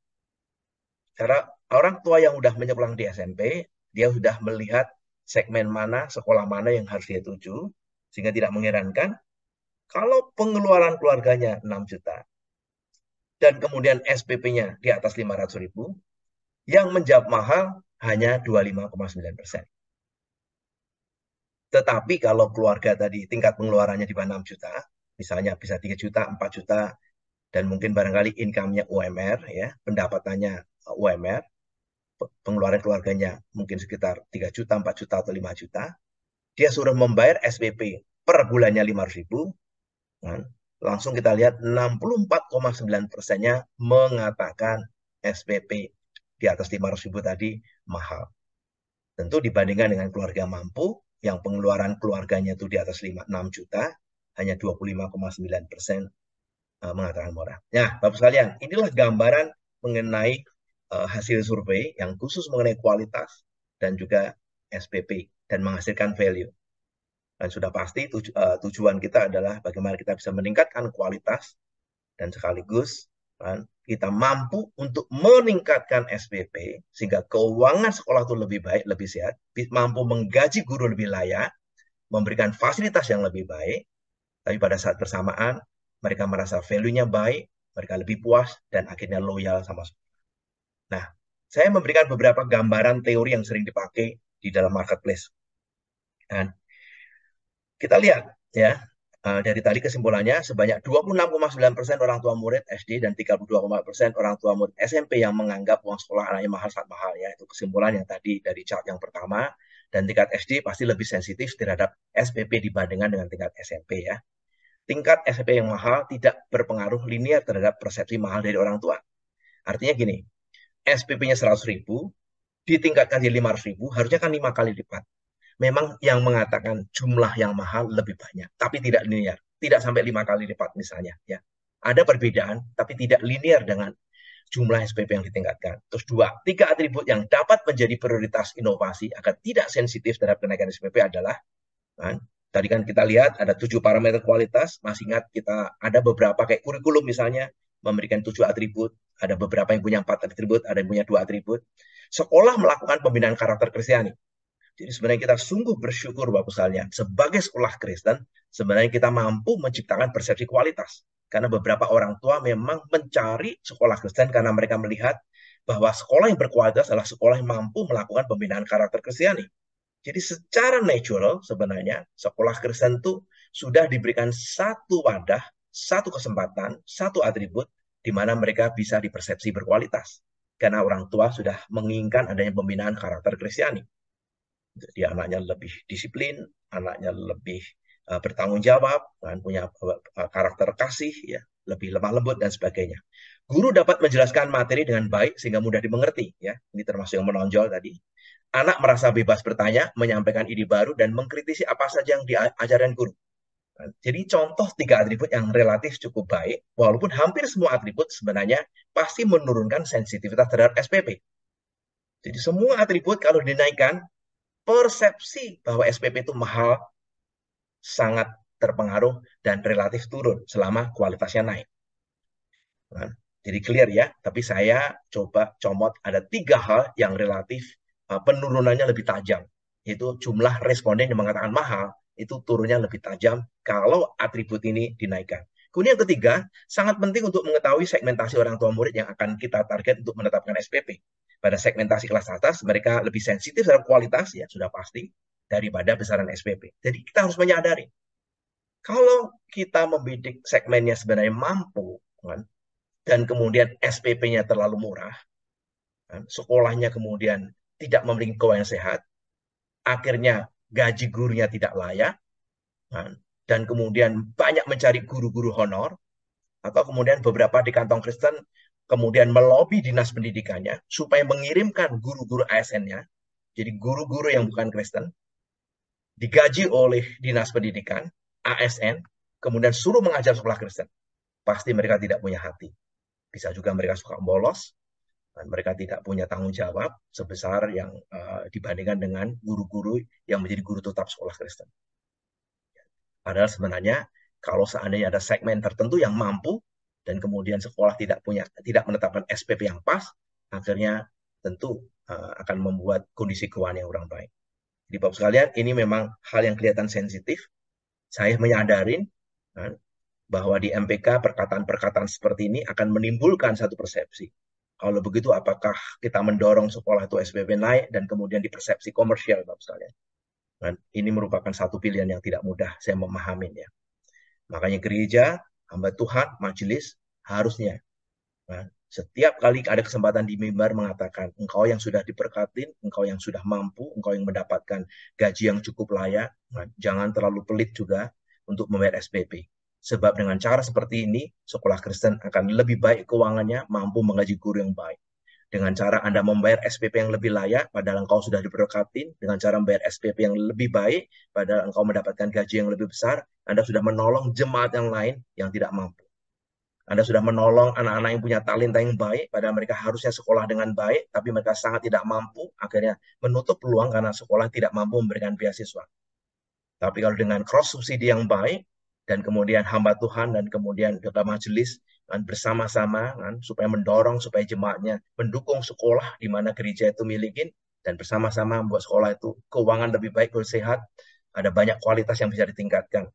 Karena orang tua yang sudah menyeberang di SMP, dia sudah melihat segmen mana, sekolah mana yang harus dia tuju, sehingga tidak mengherankan kalau pengeluaran keluarganya 6 juta, dan kemudian SPP-nya di atas 500.000, yang menjawab mahal hanya 25,9%. Tetapi kalau keluarga tadi tingkat pengeluarannya di bawah 6 juta, misalnya bisa 3 juta, 4 juta, dan mungkin barangkali income-nya UMR, ya, pendapatannya UMR, pengeluaran keluarganya mungkin sekitar 3 juta, 4 juta, atau 5 juta, dia suruh membayar SPP per bulannya 500.000, kan? Langsung kita lihat 64,9%-nya mengatakan SPP di atas 500.000 tadi mahal. Tentu dibandingkan dengan keluarga mampu, yang pengeluaran keluarganya itu di atas 6 juta, hanya 25,9% mengatakan murah. Nah, Bapak sekalian, inilah gambaran mengenai hasil survei yang khusus mengenai kualitas dan juga SPP dan menghasilkan value. Dan sudah pasti tujuan kita adalah bagaimana kita bisa meningkatkan kualitas dan sekaligus kita mampu untuk meningkatkan SPP sehingga keuangan sekolah itu lebih baik, lebih sehat, mampu menggaji guru lebih layak, memberikan fasilitas yang lebih baik, tapi pada saat bersamaan mereka merasa value-nya baik, mereka lebih puas, dan akhirnya loyal sama sekolah. Nah, saya memberikan beberapa gambaran teori yang sering dipakai di dalam marketplace. Dan kita lihat ya, dari tadi kesimpulannya sebanyak 26,9% orang tua murid SD dan 32,4% orang tua murid SMP yang menganggap uang sekolah anaknya mahal sangat mahal ya. Itu kesimpulan yang tadi dari chart yang pertama. Dan tingkat SD pasti lebih sensitif terhadap SPP dibandingkan dengan tingkat SMP ya. Tingkat SPP yang mahal tidak berpengaruh linear terhadap persepsi mahal dari orang tua. Artinya gini, SPP-nya 100.000 ditingkatkan jadi 500.000 harusnya kan 5 kali lipat. Memang yang mengatakan jumlah yang mahal lebih banyak, tapi tidak linear. Tidak sampai 5 kali lipat misalnya. Ya. Ada perbedaan, tapi tidak linear dengan jumlah SPP yang ditingkatkan. Terus 3 atribut yang dapat menjadi prioritas inovasi agar tidak sensitif terhadap kenaikan SPP adalah kan, Tadi kan kita lihat ada 7 parameter kualitas, masih ingat kita ada beberapa kayak kurikulum misalnya, memberikan 7 atribut, ada beberapa yang punya 4 atribut, ada yang punya 2 atribut. Sekolah melakukan pembinaan karakter Kristiani. Jadi sebenarnya kita sungguh bersyukur Bapak sekalian, sebagai sekolah Kristen, sebenarnya kita mampu menciptakan persepsi kualitas. Karena beberapa orang tua memang mencari sekolah Kristen karena mereka melihat bahwa sekolah yang berkualitas adalah sekolah yang mampu melakukan pembinaan karakter Kristiani. Jadi secara natural sebenarnya sekolah Kristen itu sudah diberikan satu wadah, satu kesempatan, satu atribut di mana mereka bisa dipersepsi berkualitas. Karena orang tua sudah menginginkan adanya pembinaan karakter Kristiani. Jadi anaknya lebih disiplin, anaknya lebih bertanggung jawab, dan punya karakter kasih, ya, lebih lemah lembut dan sebagainya. Guru dapat menjelaskan materi dengan baik sehingga mudah dimengerti, ya. Ini termasuk yang menonjol tadi. Anak merasa bebas bertanya, menyampaikan ide baru, dan mengkritisi apa saja yang diajarkan guru. Jadi contoh 3 atribut yang relatif cukup baik, walaupun hampir semua atribut sebenarnya pasti menurunkan sensitivitas terhadap SPP. Jadi semua atribut kalau dinaikkan, persepsi bahwa SPP itu mahal sangat terpengaruh dan relatif turun selama kualitasnya naik. Nah, jadi clear ya, tapi saya coba comot ada 3 hal yang relatif penurunannya lebih tajam, yaitu jumlah responden yang mengatakan mahal itu turunnya lebih tajam kalau atribut ini dinaikkan. Kemudian yang ketiga, sangat penting untuk mengetahui segmentasi orang tua murid yang akan kita target untuk menetapkan SPP. Pada segmentasi kelas atas, mereka lebih sensitif terhadap kualitas, ya sudah pasti, daripada besaran SPP. Jadi kita harus menyadari, kalau kita membidik segmennya sebenarnya mampu, kan, dan kemudian SPP-nya terlalu murah, kan, sekolahnya kemudian tidak memiliki keuangan sehat, akhirnya gaji gurunya tidak layak, kan, dan kemudian banyak mencari guru-guru honor, atau kemudian beberapa di kantong Kristen kemudian melobi dinas pendidikannya supaya mengirimkan guru-guru ASN-nya, jadi guru-guru yang bukan Kristen, digaji oleh dinas pendidikan, ASN, kemudian suruh mengajar sekolah Kristen. Pasti mereka tidak punya hati. Bisa juga mereka suka bolos, dan mereka tidak punya tanggung jawab sebesar yang dibandingkan dengan guru-guru yang menjadi guru tetap sekolah Kristen. Padahal sebenarnya kalau seandainya ada segmen tertentu yang mampu dan kemudian sekolah tidak menetapkan SPP yang pas, akhirnya tentu akan membuat kondisi keuangan yang kurang baik. Jadi Bapak sekalian, ini memang hal yang kelihatan sensitif. Saya menyadarin bahwa di MPK perkataan-perkataan seperti ini akan menimbulkan satu persepsi. Kalau begitu, apakah kita mendorong sekolah itu SPP naik dan kemudian dipersepsi komersial, Bapak sekalian? Dan ini merupakan satu pilihan yang tidak mudah, saya memahaminya. Makanya gereja, hamba Tuhan, majelis, harusnya setiap kali ada kesempatan di mimbar mengatakan, engkau yang sudah diberkatin, engkau yang sudah mampu, engkau yang mendapatkan gaji yang cukup layak, jangan terlalu pelit juga untuk membayar SPP. Sebab dengan cara seperti ini, sekolah Kristen akan lebih baik keuangannya, mampu menggaji guru yang baik. Dengan cara Anda membayar SPP yang lebih layak, padahal engkau sudah diberkatin, dengan cara membayar SPP yang lebih baik, padahal engkau mendapatkan gaji yang lebih besar, Anda sudah menolong jemaat yang lain yang tidak mampu. Anda sudah menolong anak-anak yang punya talenta yang baik, padahal mereka harusnya sekolah dengan baik, tapi mereka sangat tidak mampu, akhirnya menutup peluang karena sekolah tidak mampu memberikan beasiswa. Tapi kalau dengan cross subsidi yang baik, dan kemudian hamba Tuhan, dan kemudian ketua majelis, dan bersama-sama, kan, supaya mendorong, supaya jemaatnya mendukung sekolah di mana gereja itu milikin, dan bersama-sama membuat sekolah itu keuangan lebih baik, lebih sehat, ada banyak kualitas yang bisa ditingkatkan.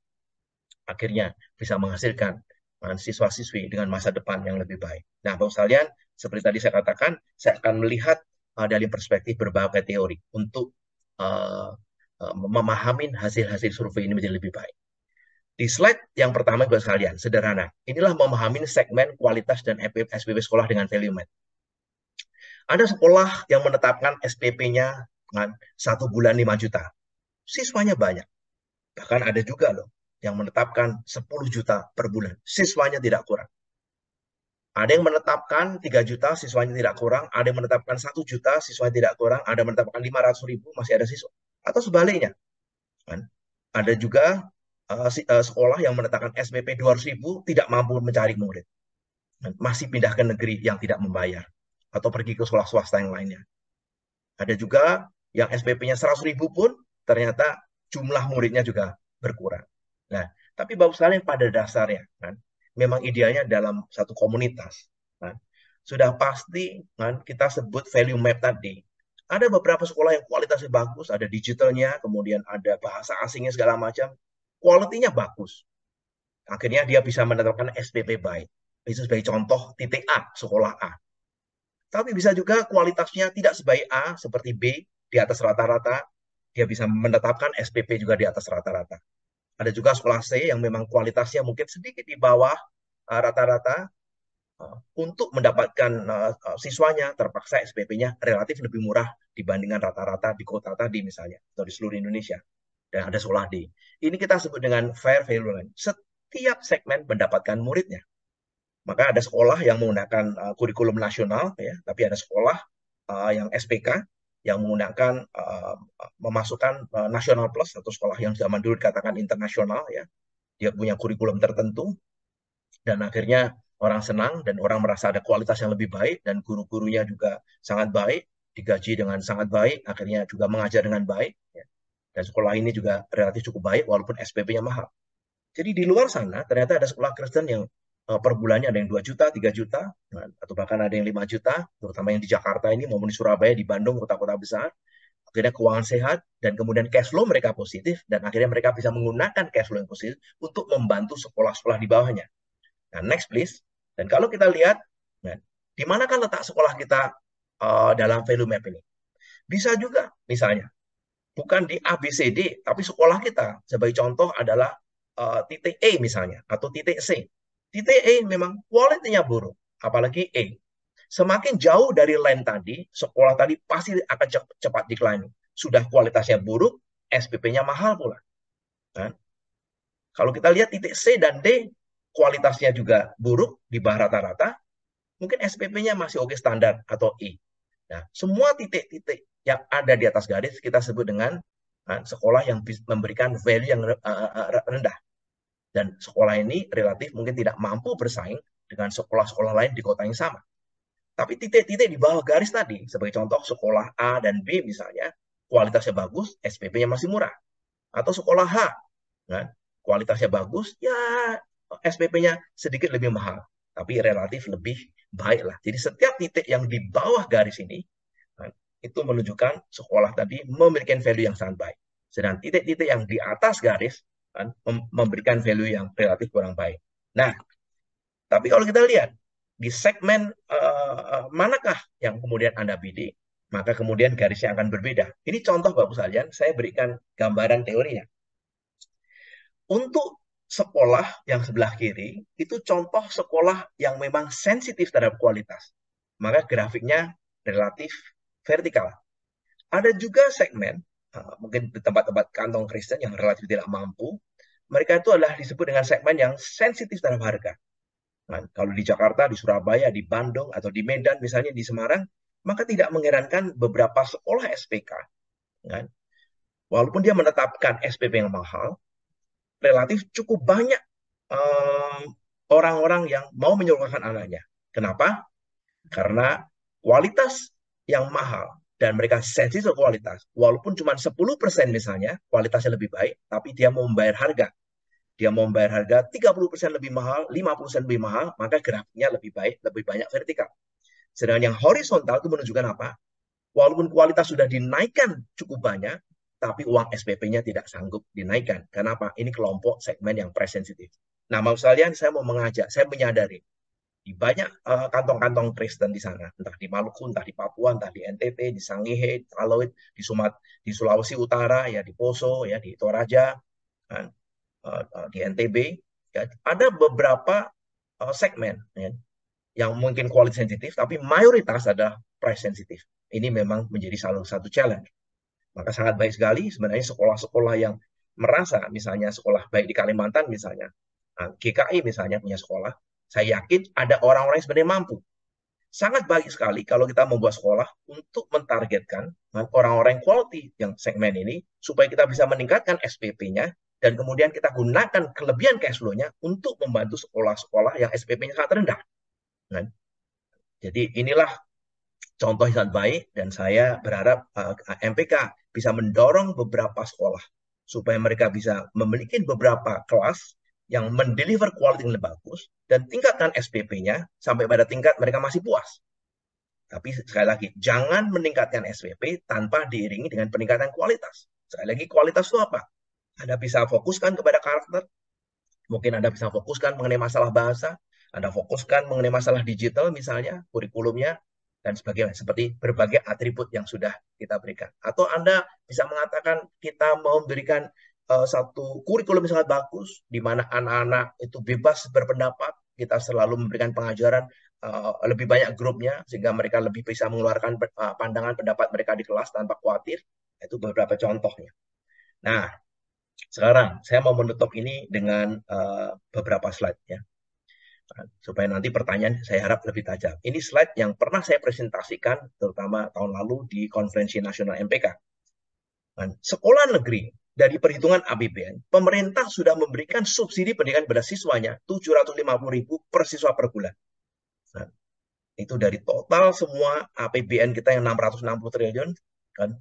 Akhirnya bisa menghasilkan siswa-siswi dengan masa depan yang lebih baik. Nah, Bapak sekalian, seperti tadi saya katakan, saya akan melihat dari perspektif berbagai teori untuk memahami hasil-hasil survei ini menjadi lebih baik. Di slide yang pertama, Bapak sekalian, sederhana. Inilah memahami segmen kualitas dan SPP sekolah dengan value map. Ada sekolah yang menetapkan SPP-nya 1 bulan 5 juta. Siswanya banyak. Bahkan ada juga loh yang menetapkan 10 juta per bulan. Siswanya tidak kurang. Ada yang menetapkan 3 juta, siswanya tidak kurang. Ada yang menetapkan 1 juta, siswanya tidak kurang. Ada yang menetapkan 500 ribu, masih ada siswa. Atau sebaliknya. Ada juga sekolah yang menetapkan SPP 200 ribu, tidak mampu mencari murid. Masih pindah ke negeri yang tidak membayar. Atau pergi ke sekolah swasta yang lainnya. Ada juga yang SPP-nya 100 ribu pun, ternyata jumlah muridnya juga berkurang. Nah, tapi Bapak sekalian pada dasarnya kan, memang idealnya dalam satu komunitas kan, sudah pasti kan kita sebut value map tadi. Ada beberapa sekolah yang kualitasnya bagus, ada digitalnya, kemudian ada bahasa asingnya segala macam, kualitinya bagus. Akhirnya dia bisa menetapkan SPP baik. Itu sebagai contoh titik A, sekolah A. Tapi bisa juga kualitasnya tidak sebaik A, seperti B, di atas rata-rata. Dia bisa menetapkan SPP juga di atas rata-rata. Ada juga sekolah C yang memang kualitasnya mungkin sedikit di bawah rata-rata. Untuk mendapatkan siswanya, terpaksa SPP-nya relatif lebih murah dibandingkan rata-rata di kota tadi misalnya, atau di seluruh Indonesia. Dan ada sekolah D. Ini kita sebut dengan fair value line. Setiap segmen mendapatkan muridnya. Maka ada sekolah yang menggunakan kurikulum nasional, ya, tapi ada sekolah yang SPK yang menggunakan memasukkan nasional plus atau sekolah yang zaman dulu dikatakan internasional, ya, dia punya kurikulum tertentu dan akhirnya orang senang dan orang merasa ada kualitas yang lebih baik dan guru-gurunya juga sangat baik, digaji dengan sangat baik, akhirnya juga mengajar dengan baik, ya. Dan sekolah ini juga relatif cukup baik walaupun SPP-nya mahal. Jadi di luar sana ternyata ada sekolah Kristen yang per bulannya ada yang 2 juta, 3 juta, atau bahkan ada yang 5 juta, terutama yang di Jakarta ini maupun di Surabaya, di Bandung, kota-kota besar. Akhirnya keuangan sehat, dan kemudian cash flow mereka positif, dan akhirnya mereka bisa menggunakan cash flow yang positif untuk membantu sekolah-sekolah di bawahnya. Nah, next please. Dan kalau kita lihat, nah, di manakah letak sekolah kita dalam value map ini? Bisa juga, misalnya, bukan di A, B, C, D, tapi sekolah kita, sebagai contoh adalah titik E misalnya, atau titik C. Titik E memang kualitinya buruk, apalagi E. Semakin jauh dari line tadi, sekolah tadi pasti akan cepat decline. Sudah kualitasnya buruk, SPP-nya mahal pula. Kan? Kalau kita lihat titik C dan D, kualitasnya juga buruk di bawah rata-rata, mungkin SPP-nya masih oke standar atau E. Nah, semua titik-titik yang ada di atas garis kita sebut dengan sekolah yang memberikan value yang rendah. Dan sekolah ini relatif mungkin tidak mampu bersaing dengan sekolah-sekolah lain di kota yang sama. Tapi titik-titik di bawah garis tadi, sebagai contoh sekolah A dan B misalnya, kualitasnya bagus, SPP-nya masih murah. Atau sekolah H, kan? Kualitasnya bagus, ya SPP-nya sedikit lebih mahal, tapi relatif lebih baik lah. Jadi setiap titik yang di bawah garis ini, kan, itu menunjukkan sekolah tadi memiliki value yang sangat baik. Sedangkan titik-titik yang di atas garis kan, memberikan value yang relatif kurang baik. Nah, tapi kalau kita lihat di segmen manakah yang kemudian Anda bidik, maka kemudian garisnya akan berbeda. Ini contoh Bapak sekalian, saya berikan gambaran teorinya. Untuk sekolah yang sebelah kiri, itu contoh sekolah yang memang sensitif terhadap kualitas. Maka grafiknya relatif vertikal. Ada juga segmen, mungkin di tempat-tempat kantong Kristen yang relatif tidak mampu, mereka itu adalah disebut dengan segmen yang sensitif terhadap harga. Nah, kalau di Jakarta, di Surabaya, di Bandung, atau di Medan, misalnya di Semarang, maka tidak mengherankan beberapa sekolah SPK, kan? Walaupun dia menetapkan SPP yang mahal, relatif cukup banyak orang-orang yang mau menyekolahkan anaknya. Kenapa? Karena kualitas yang mahal dan mereka sensitif kualitas, walaupun cuma 10% misalnya, kualitasnya lebih baik, tapi dia mau membayar harga. Dia mau membayar harga 30% lebih mahal, 50% lebih mahal, maka grafiknya lebih baik, lebih banyak vertikal. Sedangkan yang horizontal itu menunjukkan apa? Walaupun kualitas sudah dinaikkan cukup banyak, tapi uang SPP-nya tidak sanggup dinaikkan. Kenapa? Ini kelompok segmen yang price sensitif. Nah, mau sekalian, saya mau mengajak, saya menyadari di banyak kantong-kantong Kristen di sana, entah di Maluku, entah di Papua, entah di NTT, di Sangihe, di Talaut, di Sulawesi Utara, ya di Poso, ya di Toraja, kan, di NTB, ya, ada beberapa segmen ya, yang mungkin kualitas sensitif, tapi mayoritas adalah price sensitif. Ini memang menjadi salah satu challenge. Maka sangat baik sekali sebenarnya sekolah-sekolah yang merasa, misalnya sekolah baik di Kalimantan misalnya, GKI misalnya punya sekolah, saya yakin ada orang-orang yang sebenarnya mampu. Sangat baik sekali kalau kita membuat sekolah untuk mentargetkan orang-orang quality yang segmen ini, supaya kita bisa meningkatkan SPP-nya, dan kemudian kita gunakan kelebihan cash flow-nya untuk membantu sekolah-sekolah yang SPP-nya sangat rendah. Nah, jadi inilah contoh yang sangat baik, dan saya berharap MPK bisa mendorong beberapa sekolah supaya mereka bisa memiliki beberapa kelas yang mendeliver quality yang lebih bagus dan tingkatkan SPP-nya sampai pada tingkat mereka masih puas. Tapi sekali lagi, jangan meningkatkan SPP tanpa diiringi dengan peningkatan kualitas. Sekali lagi, kualitas itu apa? Anda bisa fokuskan kepada karakter, mungkin Anda bisa fokuskan mengenai masalah bahasa, Anda fokuskan mengenai masalah digital misalnya, kurikulumnya, dan sebagainya. Seperti berbagai atribut yang sudah kita berikan. Atau Anda bisa mengatakan kita mau memberikan satu kurikulum yang sangat bagus, di mana anak-anak itu bebas berpendapat, kita selalu memberikan pengajaran lebih banyak grupnya, sehingga mereka lebih bisa mengeluarkan pandangan pendapat mereka di kelas tanpa khawatir. Itu beberapa contohnya. Nah, sekarang saya mau menutup ini dengan beberapa slide ya, supaya nanti pertanyaan saya harap lebih tajam. Ini slide yang pernah saya presentasikan terutama tahun lalu di konferensi nasional MPK. Sekolah negeri dari perhitungan APBN, pemerintah sudah memberikan subsidi pendidikan kepada siswanya 750.000 per siswa per bulan. Nah, itu dari total semua APBN kita yang 660 triliun kan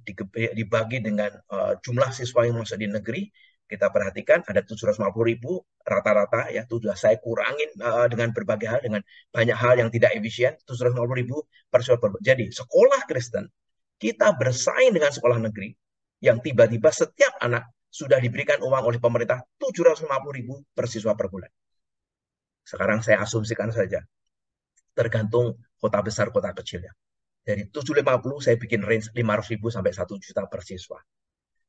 dibagi dengan jumlah siswa yang masuk di negeri. Kita perhatikan ada 750.000 rata-rata ya, itu sudah saya kurangin dengan berbagai hal, dengan banyak hal yang tidak efisien, 750.000 per siswa per bulan. Jadi sekolah Kristen kita bersaing dengan sekolah negeri yang tiba-tiba setiap anak sudah diberikan uang oleh pemerintah 750.000 per siswa per bulan. Sekarang saya asumsikan saja, tergantung kota besar, kota kecil ya. Dari 750 saya bikin range 500.000 sampai 1 juta per siswa.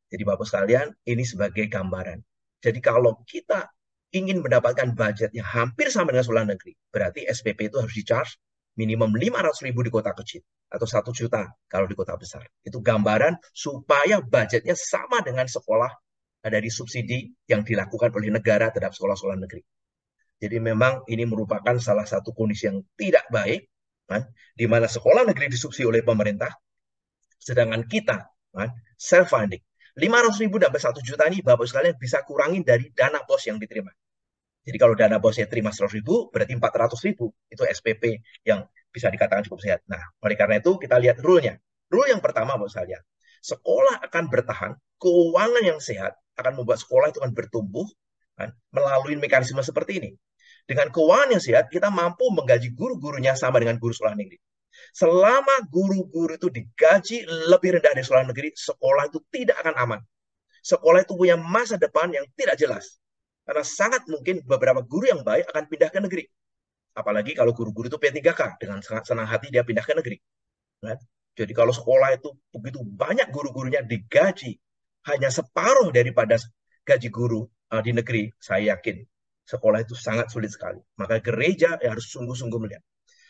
Jadi Bapak sekalian, ini sebagai gambaran. Jadi kalau kita ingin mendapatkan budget yang hampir sama dengan sekolah negeri, berarti SPP itu harus di-charge minimum 500.000 di kota kecil atau 1 juta kalau di kota besar. Itu gambaran supaya budgetnya sama dengan sekolah dari subsidi yang dilakukan oleh negara terhadap sekolah-sekolah negeri. Jadi memang ini merupakan salah satu kondisi yang tidak baik, kan? Di mana sekolah negeri disubsidi oleh pemerintah, sedangkan kita kan, self-funding. 500.000 sampai 1 juta ini Bapak sekalian bisa kurangin dari dana bos yang diterima. Jadi kalau dana bosnya terima 100.000, berarti 400.000 itu SPP yang bisa dikatakan cukup sehat. Nah, oleh karena itu kita lihat rule-nya. Rule yang pertama Bapak sekalian, sekolah akan bertahan, keuangan yang sehat akan membuat sekolah itu akan bertumbuh kan, melalui mekanisme seperti ini. Dengan keuangan yang sehat, kita mampu menggaji guru-gurunya sama dengan guru sekolah negeri. Selama guru-guru itu digaji lebih rendah dari sekolah negeri, sekolah itu tidak akan aman. Sekolah itu punya masa depan yang tidak jelas. Karena sangat mungkin beberapa guru yang baik akan pindah ke negeri. Apalagi kalau guru-guru itu P3K, dengan sangat senang hati dia pindah ke negeri. Jadi kalau sekolah itu begitu banyak guru-gurunya digaji hanya separuh daripada gaji guru di negeri, saya yakin sekolah itu sangat sulit sekali. Maka gereja harus sungguh-sungguh melihat.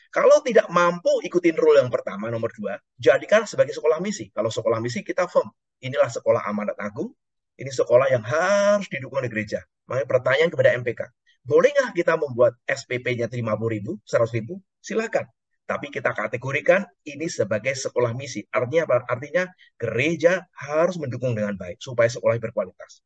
Kalau tidak mampu ikutin rule yang pertama, nomor 2, jadikan sebagai sekolah misi. Kalau sekolah misi kita firm, inilah sekolah amanat agung, ini sekolah yang harus didukung oleh gereja. Makanya pertanyaan kepada MPK, boleh nggak kita membuat SPP-nya 50.000, 100.000? Silakan. Tapi kita kategorikan ini sebagai sekolah misi. Artinya apa? Artinya gereja harus mendukung dengan baik supaya sekolah berkualitas.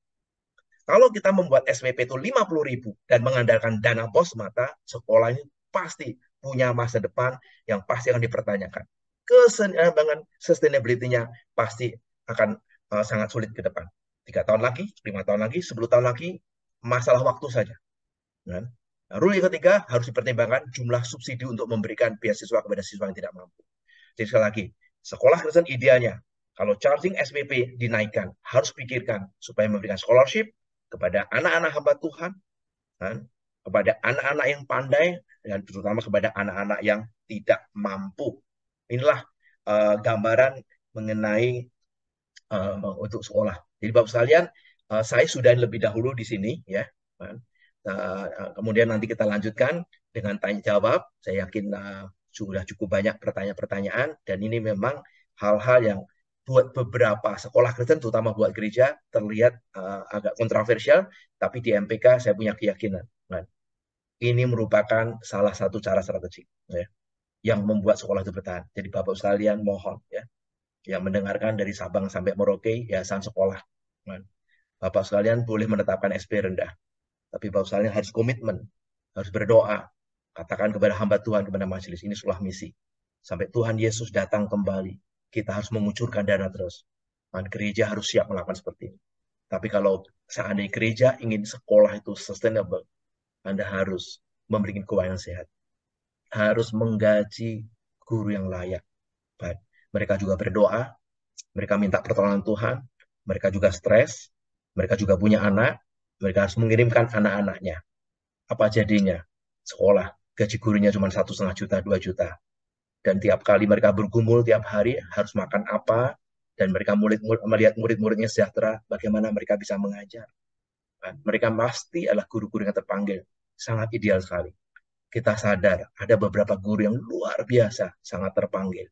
Kalau kita membuat SPP itu 50.000 dan mengandalkan dana bos mata, sekolah ini pasti punya masa depan yang pasti akan dipertanyakan. Keseimbangan sustainability-nya pasti akan sangat sulit ke depan. 3 tahun lagi, 5 tahun lagi, 10 tahun lagi, masalah waktu saja. Nah, rule yang ketiga harus dipertimbangkan jumlah subsidi untuk memberikan beasiswa kepada siswa yang tidak mampu. Jadi sekali lagi, sekolah Kristen idealnya, kalau charging SPP dinaikkan, harus pikirkan supaya memberikan scholarship kepada anak-anak hamba Tuhan, kan? Kepada anak-anak yang pandai, dan terutama kepada anak-anak yang tidak mampu. Inilah gambaran mengenai untuk sekolah. Jadi Bapak sekalian, saya sudah lebih dahulu di sini, ya. Kemudian nanti kita lanjutkan dengan tanya jawab. Saya yakin sudah cukup banyak pertanyaan-pertanyaan, dan ini memang hal-hal yang buat beberapa sekolah Kristen, terutama buat gereja, terlihat agak kontroversial, tapi di MPK saya punya keyakinan. Nah, ini merupakan salah satu cara strategik ya, yang membuat sekolah itu bertahan. Jadi Bapak sekalian mohon ya, yang mendengarkan dari Sabang sampai Merauke, yayasan sekolah. Nah, Bapak sekalian boleh menetapkan SP rendah, tapi Bapak sekalian harus komitmen, harus berdoa, katakan kepada hamba Tuhan, kepada majelis, ini sekolah misi. Sampai Tuhan Yesus datang kembali, kita harus mengucurkan dana terus. Dan gereja harus siap melakukan seperti ini. Tapi kalau seandainya gereja ingin sekolah itu sustainable, Anda harus memberikan keuangan sehat, harus menggaji guru yang layak. Baik. Mereka juga berdoa, mereka minta pertolongan Tuhan, mereka juga stres, mereka juga punya anak, mereka harus mengirimkan anak-anaknya. Apa jadinya? Sekolah, gaji gurunya cuma 1,5 juta, 2 juta. Dan tiap kali mereka bergumul tiap hari harus makan apa, dan mereka melihat murid-muridnya sejahtera, bagaimana mereka bisa mengajar. Mereka pasti adalah guru-guru yang terpanggil. Sangat ideal sekali. Kita sadar ada beberapa guru yang luar biasa, sangat terpanggil.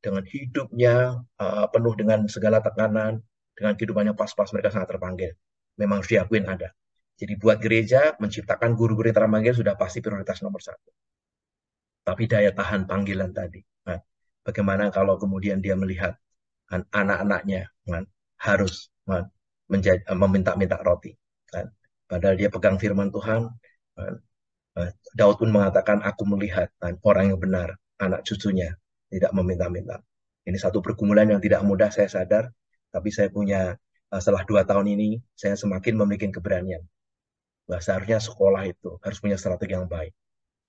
Dengan hidupnya penuh dengan segala tekanan, dengan kehidupannya pas-pas mereka sangat terpanggil. Memang harus diakuin ada. Jadi buat gereja, menciptakan guru-guru yang terpanggil sudah pasti prioritas nomor satu. Tapi daya tahan panggilan tadi. Nah, bagaimana kalau kemudian dia melihat kan, anak-anaknya kan, harus kan, meminta-minta roti. Kan. Padahal dia pegang firman Tuhan. Kan. Daud pun mengatakan, aku melihat kan, orang yang benar, anak cucunya, tidak meminta-minta. Ini satu pergumulan yang tidak mudah, saya sadar. Tapi saya punya, setelah 2 tahun ini, saya semakin memiliki keberanian. Bahwa seharusnya sekolah itu harus punya strategi yang baik.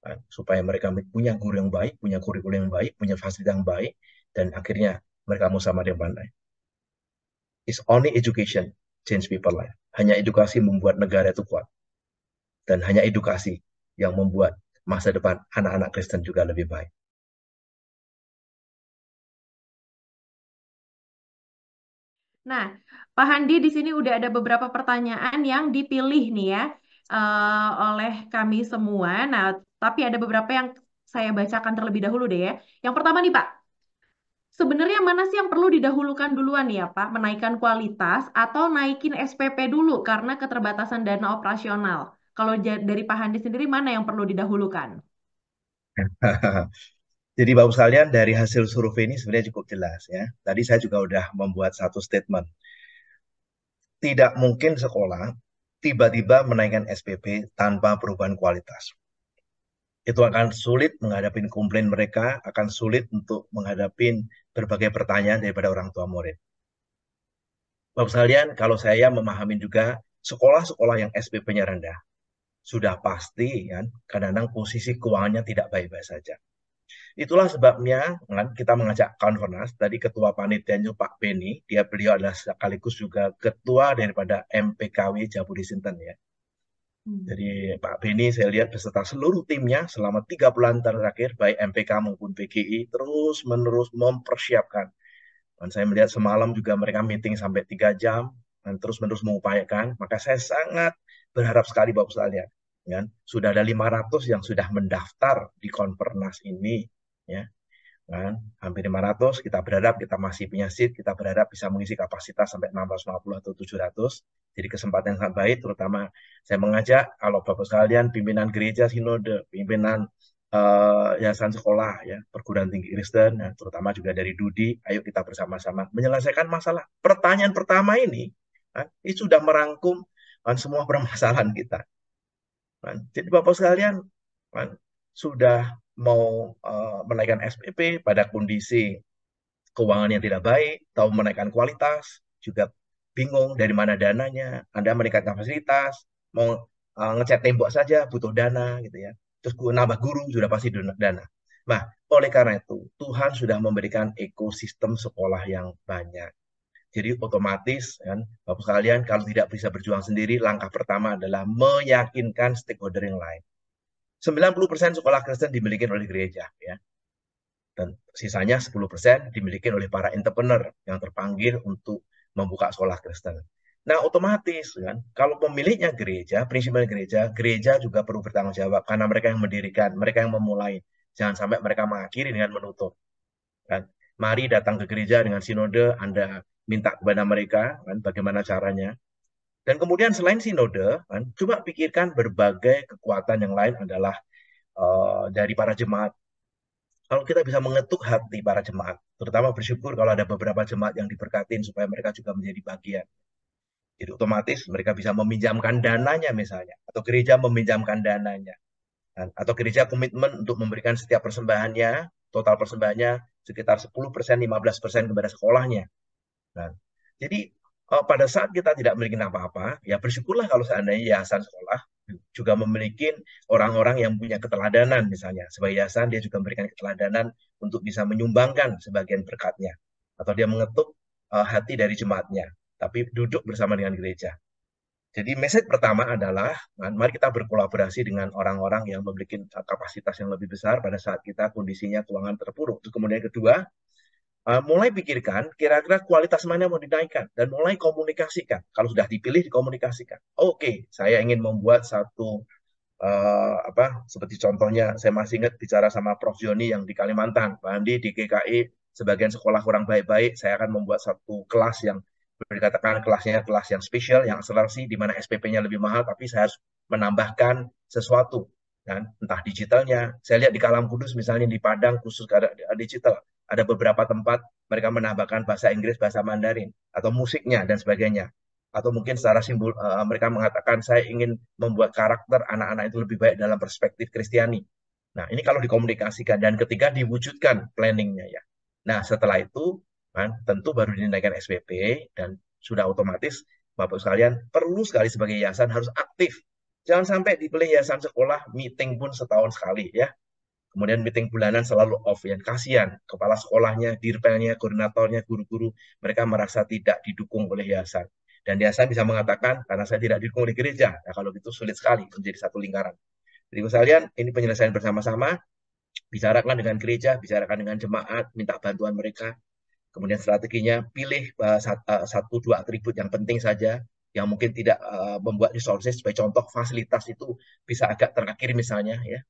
Kan, supaya mereka punya guru yang baik, punya kurikulum yang baik, punya fasilitas yang baik, dan akhirnya mereka mau sama dengan pandai. It's only education change people life. Hanya edukasi membuat negara itu kuat. Dan hanya edukasi yang membuat masa depan anak-anak Kristen juga lebih baik. Nah, Pak Handi di sini udah ada beberapa pertanyaan yang dipilih nih ya oleh kami semua. Nah, tapi ada beberapa yang saya bacakan terlebih dahulu deh ya. Yang pertama nih Pak, sebenarnya mana sih yang perlu didahulukan duluan ya Pak? Menaikkan kualitas atau naikin SPP dulu karena keterbatasan dana operasional? Kalau dari Pak Handi sendiri mana yang perlu didahulukan? Jadi Bapak sekalian, dari hasil survei ini sebenarnya cukup jelas ya. Tadi saya juga udah membuat satu statement. Tidak mungkin sekolah tiba-tiba menaikkan SPP tanpa perubahan kualitas. Itu akan sulit menghadapi komplain mereka, akan sulit untuk menghadapi berbagai pertanyaan daripada orang tua murid. Bapak sekalian, kalau saya memahami juga sekolah-sekolah yang SPP-nya rendah, sudah pasti kan, kadang-kadang posisi keuangannya tidak baik-baik saja. Itulah sebabnya kan, kita mengajak Konfernas, tadi ketua panitianya Pak Beni, beliau adalah sekaligus juga ketua daripada MPKW Jabudi Sinten ya. Jadi Pak Beni saya lihat beserta seluruh timnya selama 3 bulan terakhir, baik MPK maupun PGI, terus-menerus mempersiapkan. Dan saya melihat semalam juga mereka meeting sampai 3 jam, dan terus-menerus mengupayakan. Maka saya sangat berharap sekali Bapak sekalian. Ya, sudah ada 500 yang sudah mendaftar di Konfernas ini. Ya, kan? Hampir 500, kita berharap kita masih punya seat, kita berharap bisa mengisi kapasitas sampai 650 atau 700. Jadi kesempatan yang sangat baik, terutama saya mengajak kalau Bapak sekalian, pimpinan gereja sinode, pimpinan yayasan sekolah, ya, perguruan tinggi Kristen, ya, terutama juga dari Dudi, ayo kita bersama-sama menyelesaikan masalah. Pertanyaan pertama ini, kan, ini sudah merangkum kan, semua permasalahan kita. Kan. Jadi Bapak sekalian, kan, sudah mau menaikkan SPP pada kondisi keuangan yang tidak baik, atau menaikkan kualitas, juga bingung dari mana dananya, Anda meningkatkan fasilitas, mau ngecat tembok saja butuh dana, gitu ya. Terus nambah guru sudah pasti dana. Nah, oleh karena itu, Tuhan sudah memberikan ekosistem sekolah yang banyak. Jadi otomatis, kan, Bapak sekalian, kalau tidak bisa berjuang sendiri, langkah pertama adalah meyakinkan stakeholder yang lain. 90% sekolah Kristen dimiliki oleh gereja, ya. Dan sisanya 10% dimiliki oleh para entrepreneur yang terpanggil untuk membuka sekolah Kristen. Nah, otomatis kan, kalau pemiliknya gereja, prinsipnya gereja, gereja juga perlu bertanggung jawab karena mereka yang mendirikan, mereka yang memulai. Jangan sampai mereka mengakhiri dengan menutup. Kan? Mari datang ke gereja dengan sinode, Anda minta kepada mereka kan, bagaimana caranya. Dan kemudian selain sinode, kan, coba pikirkan berbagai kekuatan yang lain adalah dari para jemaat. Kalau kita bisa mengetuk hati para jemaat, terutama bersyukur kalau ada beberapa jemaat yang diberkatin supaya mereka juga menjadi bagian. Jadi otomatis mereka bisa meminjamkan dananya misalnya, atau gereja meminjamkan dananya. Atau gereja komitmen untuk memberikan setiap persembahannya, total persembahannya sekitar 10%, 15% kepada sekolahnya. Nah, jadi pada saat kita tidak memiliki apa-apa, ya bersyukurlah kalau seandainya yayasan sekolah juga memiliki orang-orang yang punya keteladanan misalnya. Sebagai yayasan dia juga memberikan keteladanan untuk bisa menyumbangkan sebagian berkatnya. Atau dia mengetuk hati dari jemaatnya. Tapi duduk bersama dengan gereja. Jadi message pertama adalah, mari kita berkolaborasi dengan orang-orang yang memiliki kapasitas yang lebih besar pada saat kita kondisinya keuangan terpuruk. Terus kemudian kedua, mulai pikirkan kira-kira kualitas mana yang mau dinaikkan dan mulai komunikasikan. Kalau sudah dipilih, dikomunikasikan. Oke, saya ingin membuat satu seperti contohnya saya masih ingat bicara sama Prof. Joni yang di Kalimantan, Pak Andi di GKI, sebagian sekolah kurang baik-baik, saya akan membuat satu kelas yang dikatakan kelasnya kelas yang spesial, yang akselerasi, di mana SPP-nya lebih mahal, tapi saya harus menambahkan sesuatu, kan? Entah digitalnya. Saya lihat di Kalam Kudus, misalnya di Padang, khusus ada digital, ada beberapa tempat mereka menambahkan bahasa Inggris, bahasa Mandarin, atau musiknya, dan sebagainya. Atau mungkin secara simbol mereka mengatakan saya ingin membuat karakter anak-anak itu lebih baik dalam perspektif Kristiani. Nah, ini kalau dikomunikasikan dan ketiga diwujudkan planningnya ya. Nah, setelah itu kan tentu baru dinaikkan SPP dan sudah otomatis Bapak sekalian perlu sekali sebagai yayasan harus aktif. Jangan sampai dipilih yayasan sekolah meeting pun setahun sekali ya. Kemudian meeting bulanan selalu off ya. Kasihan kepala sekolahnya, dirpelnya, koordinatornya, guru-guru mereka merasa tidak didukung oleh yayasan. Dan yayasan bisa mengatakan, karena saya tidak didukung oleh gereja. Nah, kalau gitu sulit sekali menjadi satu lingkaran. Jadi sekalian, ini penyelesaian bersama-sama, bicarakan dengan gereja, bicarakan dengan jemaat, minta bantuan mereka. Kemudian strateginya, pilih satu dua atribut yang penting saja, yang mungkin tidak membuat resources, sebagai contoh fasilitas itu bisa agak terakhir misalnya, ya.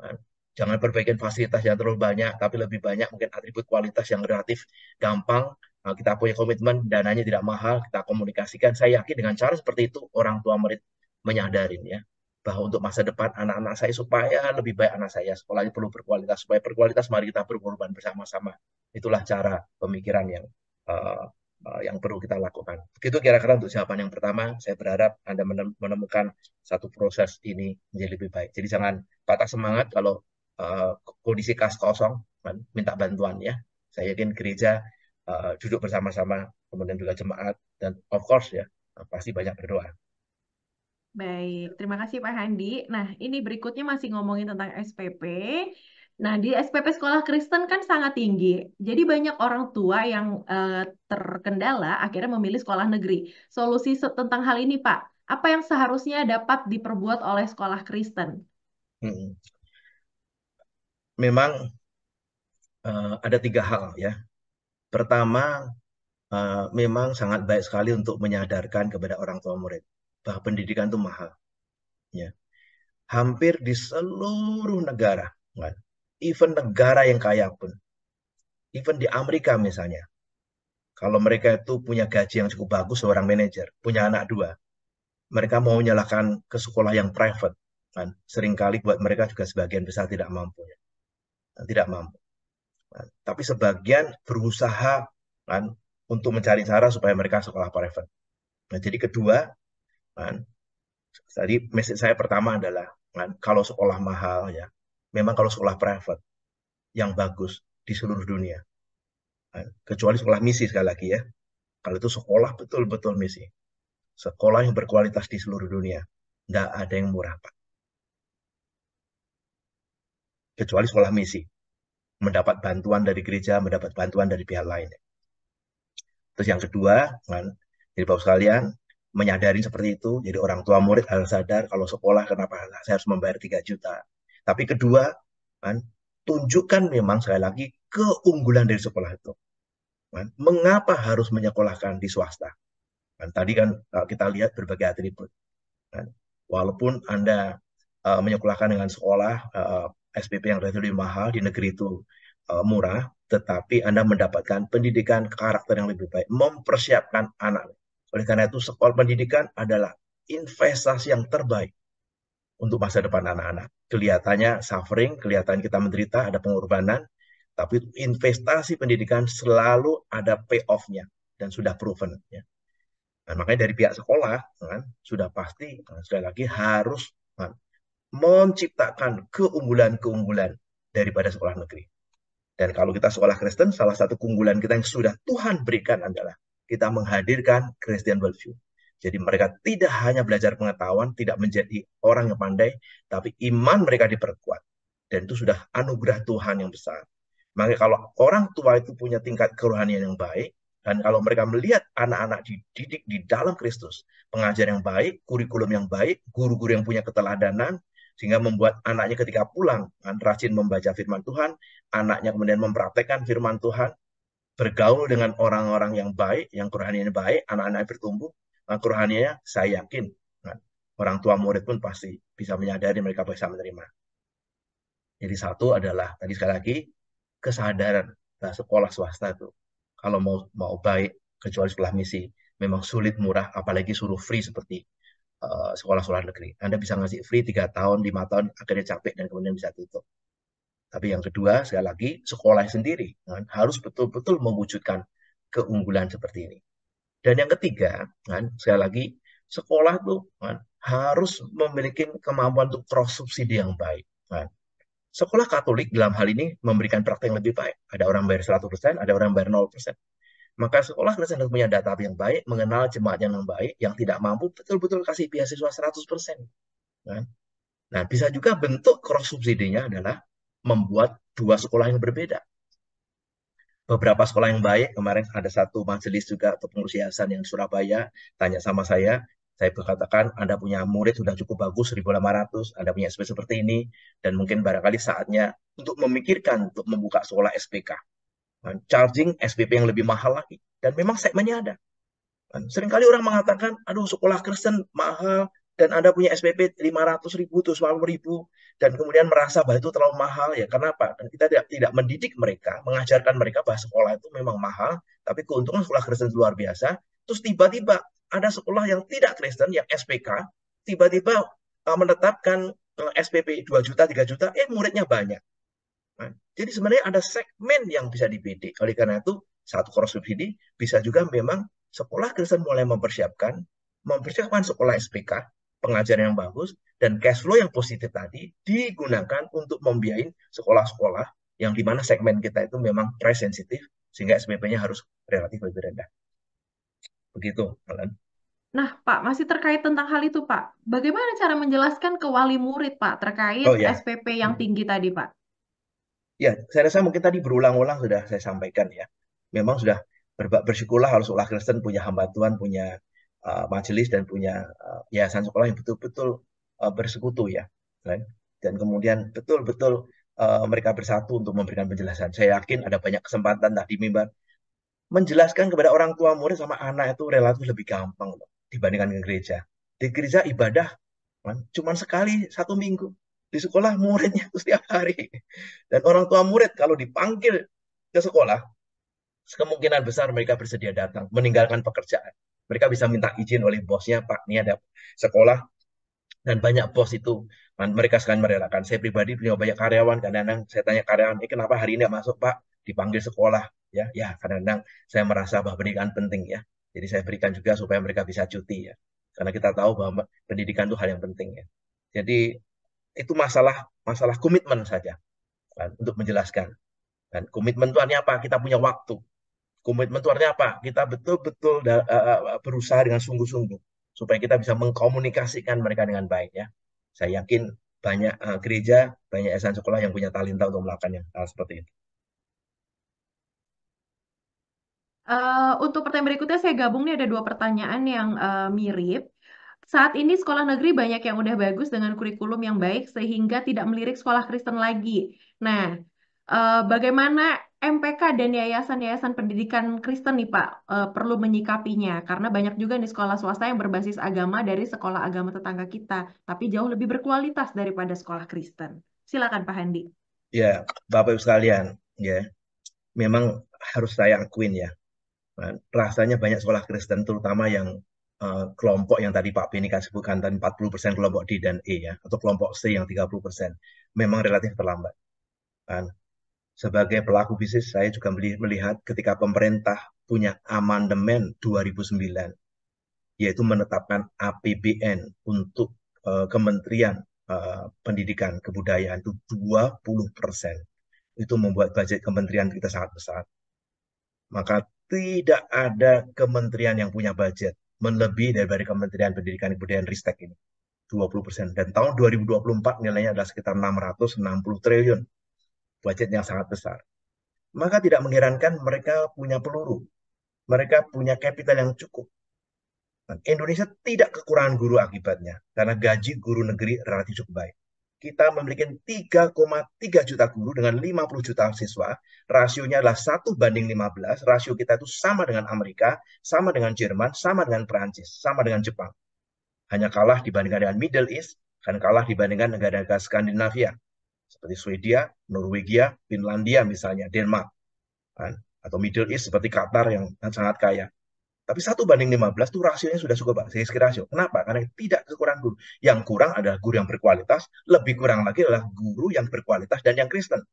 Nah, jangan perbaikan fasilitas yang terlalu banyak, tapi lebih banyak mungkin atribut kualitas yang relatif gampang. Kita punya komitmen, dananya tidak mahal, kita komunikasikan. Saya yakin dengan cara seperti itu, orang tua murid menyadarin ya, bahwa untuk masa depan anak-anak saya, supaya lebih baik anak saya, sekolahnya perlu berkualitas. Supaya berkualitas, mari kita berkorban bersama-sama. Itulah cara pemikiran yang perlu kita lakukan. Begitu kira-kira untuk jawaban yang pertama, saya berharap Anda menemukan satu proses ini menjadi lebih baik. Jadi jangan patah semangat kalau kondisi kas kosong, kan, minta bantuan ya. Saya yakin gereja duduk bersama-sama, kemudian juga jemaat, dan of course ya, pasti banyak berdoa. Baik, terima kasih Pak Handi. Nah, ini berikutnya masih ngomongin tentang SPP. Nah, di SPP sekolah Kristen kan sangat tinggi. Jadi banyak orang tua yang terkendala akhirnya memilih sekolah negeri. Solusi tentang hal ini, Pak, apa yang seharusnya dapat diperbuat oleh sekolah Kristen? Memang ada tiga hal ya. Pertama, memang sangat baik sekali untuk menyadarkan kepada orang tua murid bahwa pendidikan itu mahal. Ya. Hampir di seluruh negara, kan? Even negara yang kaya pun, even di Amerika misalnya, kalau mereka itu punya gaji yang cukup bagus, seorang manajer, punya anak dua, mereka mau menyalahkan ke sekolah yang private, kan? Seringkali buat mereka juga sebagian besar tidak mampu, ya. Tidak mampu. Kan? Tapi sebagian berusaha kan untuk mencari cara supaya mereka sekolah private. Nah, jadi kedua, kan, tadi message saya pertama adalah kan, kalau sekolah mahal ya, memang kalau sekolah private yang bagus di seluruh dunia, kan, kecuali sekolah misi sekali lagi ya. Kalau itu sekolah betul-betul misi, sekolah yang berkualitas di seluruh dunia, nggak ada yang murah Pak. Kecuali sekolah misi, mendapat bantuan dari gereja, mendapat bantuan dari pihak lain. Terus yang kedua, kan, jadi Bapak sekalian, menyadari seperti itu, jadi orang tua murid harus sadar kalau sekolah kenapa saya harus membayar 3 juta. Tapi kedua, kan, tunjukkan memang sekali lagi keunggulan dari sekolah itu. Kan, mengapa harus menyekolahkan di swasta? Kan, tadi kan kita lihat berbagai atribut. Kan, walaupun Anda menyekolahkan dengan sekolah SPP yang lebih mahal, di negeri itu murah, tetapi Anda mendapatkan pendidikan karakter yang lebih baik, mempersiapkan anak. Oleh karena itu, sekolah pendidikan adalah investasi yang terbaik untuk masa depan anak-anak. Kelihatannya suffering, kelihatan kita menderita, ada pengorbanan, tapi investasi pendidikan selalu ada payoff-nya dan sudah proven. Ya. Nah, makanya dari pihak sekolah kan, sudah pasti, sekali lagi harus kan, menciptakan keunggulan-keunggulan daripada sekolah negeri. Dan kalau kita sekolah Kristen, salah satu keunggulan kita yang sudah Tuhan berikan adalah kita menghadirkan Christian worldview. Jadi mereka tidak hanya belajar pengetahuan, tidak menjadi orang yang pandai, tapi iman mereka diperkuat. Dan itu sudah anugerah Tuhan yang besar. Maka kalau orang tua itu punya tingkat kerohanian yang baik, dan kalau mereka melihat anak-anak dididik di dalam Kristus, pengajar yang baik, kurikulum yang baik, guru-guru yang punya keteladanan, sehingga membuat anaknya ketika pulang rajin membaca firman Tuhan, anaknya kemudian mempraktekkan firman Tuhan, bergaul dengan orang-orang yang baik, yang kerohaniannya baik, anak-anak bertumbuh, kerohaniannya saya yakin orang tua murid pun pasti bisa menyadari mereka bisa menerima. Jadi satu adalah tadi sekali lagi kesadaran sekolah swasta itu kalau mau baik kecuali sekolah misi memang sulit murah, apalagi suruh free seperti sekolah-sekolah negeri. Anda bisa ngasih free 3 tahun, 5 tahun, akhirnya capek dan kemudian bisa tutup. Tapi yang kedua, sekali lagi, sekolah sendiri kan, harus betul-betul mewujudkan keunggulan seperti ini. Dan yang ketiga, kan, sekali lagi, sekolah itu kan, harus memiliki kemampuan untuk cross subsidi yang baik. Kan. Sekolah Katolik dalam hal ini memberikan praktek yang lebih baik. Ada orang bayar 100%, ada orang bayar 0%. Maka sekolah Kristen harus punya data yang baik, mengenal jemaat yang baik, yang tidak mampu betul-betul kasih beasiswa 100%. Kan. Nah, bisa juga bentuk cross subsidinya adalah membuat dua sekolah yang berbeda. Beberapa sekolah yang baik, kemarin ada satu majelis juga atau pengurus yayasan yang di Surabaya, tanya sama saya berkatakan, Anda punya murid sudah cukup bagus, 1.800, Anda punya SP seperti ini, dan mungkin barangkali saatnya untuk memikirkan untuk membuka sekolah SPK. Charging SPP yang lebih mahal lagi. Dan memang segmennya ada. Seringkali orang mengatakan, aduh sekolah Kristen mahal, dan Anda punya SPP 500.000, 250.000, dan kemudian merasa bahwa itu terlalu mahal. Ya, kenapa? Dan kita tidak mendidik mereka, mengajarkan mereka bahwa sekolah itu memang mahal, tapi keuntungan sekolah Kristen luar biasa. Terus tiba-tiba ada sekolah yang tidak Kristen, yang SPK, tiba-tiba menetapkan SPP 2 juta, 3 juta, muridnya banyak. Nah, jadi sebenarnya ada segmen yang bisa dibidik. Oleh karena itu, satu cross subsidi bisa juga memang sekolah Kristen mulai mempersiapkan sekolah SPK, pengajaran yang bagus, dan cash flow yang positif tadi digunakan untuk membiayai sekolah-sekolah yang di mana segmen kita itu memang price sensitif, sehingga SPP-nya harus relatif lebih rendah. Begitu, Alan. Nah, Pak, masih terkait tentang hal itu, Pak. Bagaimana cara menjelaskan ke wali murid, Pak, terkait Oh ya, SPP yang tinggi tadi, Pak? ya, saya rasa mungkin tadi berulang-ulang sudah saya sampaikan ya. Memang sudah bersyukurlah harus sekolah Kristen punya hamba Tuhan, punya majelis dan punya yayasan sekolah yang betul-betul bersekutu ya. Kan? Dan kemudian betul-betul mereka bersatu untuk memberikan penjelasan. Saya yakin ada banyak kesempatan tadi mimbar menjelaskan kepada orang tua murid sama anak itu relatif lebih gampang loh, dibandingkan ke gereja. Di gereja ibadah kan, cuma sekali 1 minggu. Di sekolah muridnya itu setiap hari. Dan orang tua murid kalau dipanggil ke sekolah, kemungkinan besar mereka bersedia datang, meninggalkan pekerjaan. Mereka bisa minta izin oleh bosnya, Pak, ini ada sekolah, dan banyak bos itu, mereka sekalian merelakan. Saya pribadi punya banyak karyawan, kadang-kadang saya tanya karyawan, kenapa hari ini nggak masuk, Pak? Dipanggil sekolah. Ya, kadang-kadang saya merasa bahwa pendidikan penting ya. Jadi saya berikan juga supaya mereka bisa cuti ya. Karena kita tahu bahwa pendidikan itu hal yang penting ya. Jadi itu masalah komitmen saja kan, untuk menjelaskan. Dan komitmen itu artinya apa? Kita punya waktu. Komitmen itu artinya apa? Kita betul-betul berusaha dengan sungguh-sungguh supaya kita bisa mengkomunikasikan mereka dengan baik ya. Saya yakin banyak gereja, banyak yayasan sekolah yang punya talenta untuk melakukan hal seperti itu. Untuk pertanyaan berikutnya saya gabung nih ada dua pertanyaan yang mirip. Saat ini sekolah negeri banyak yang udah bagus dengan kurikulum yang baik sehingga tidak melirik sekolah Kristen lagi. Nah, bagaimana MPK dan yayasan-yayasan pendidikan Kristen nih Pak perlu menyikapinya? Karena banyak juga nih sekolah swasta yang berbasis agama dari sekolah agama tetangga kita, tapi jauh lebih berkualitas daripada sekolah Kristen. Silakan Pak Handi. Ya, Bapak Ibu sekalian, ya, memang harus saya akuin ya. Rasanya banyak sekolah Kristen, terutama yang kelompok yang tadi Pak Beni sebutkan tadi 40% kelompok D dan E ya, atau kelompok C yang 30%, memang relatif terlambat. Kan? Sebagai pelaku bisnis, saya juga melihat ketika pemerintah punya amandemen 2009, yaitu menetapkan APBN untuk Kementerian Pendidikan Kebudayaan itu 20%. Itu membuat budget kementerian kita sangat besar. Maka tidak ada kementerian yang punya budget melebihi dari Kementerian Pendidikan dan Kebudayaan Ristek ini 20%. Dan tahun 2024 nilainya adalah sekitar 660 triliun, budget yang sangat besar. Maka tidak mengherankan mereka punya peluru, mereka punya kapital yang cukup. Indonesia tidak kekurangan guru akibatnya, karena gaji guru negeri relatif cukup baik. Kita memiliki 3,3 juta guru dengan 50 juta siswa, rasionya adalah 1:15, rasio kita itu sama dengan Amerika, sama dengan Jerman, sama dengan Perancis, sama dengan Jepang. Hanya kalah dibandingkan dengan Middle East, dan kalah dibandingkan negara-negara Skandinavia, seperti Swedia, Norwegia, Finlandia misalnya, Denmark, atau Middle East seperti Qatar yang sangat kaya. Tapi 1:15 itu rasionya sudah cukup, Pak. Segi rasio. Kenapa? Karena tidak kekurangan guru. Yang kurang adalah guru yang berkualitas, lebih kurang lagi adalah guru yang berkualitas dan yang Kristen.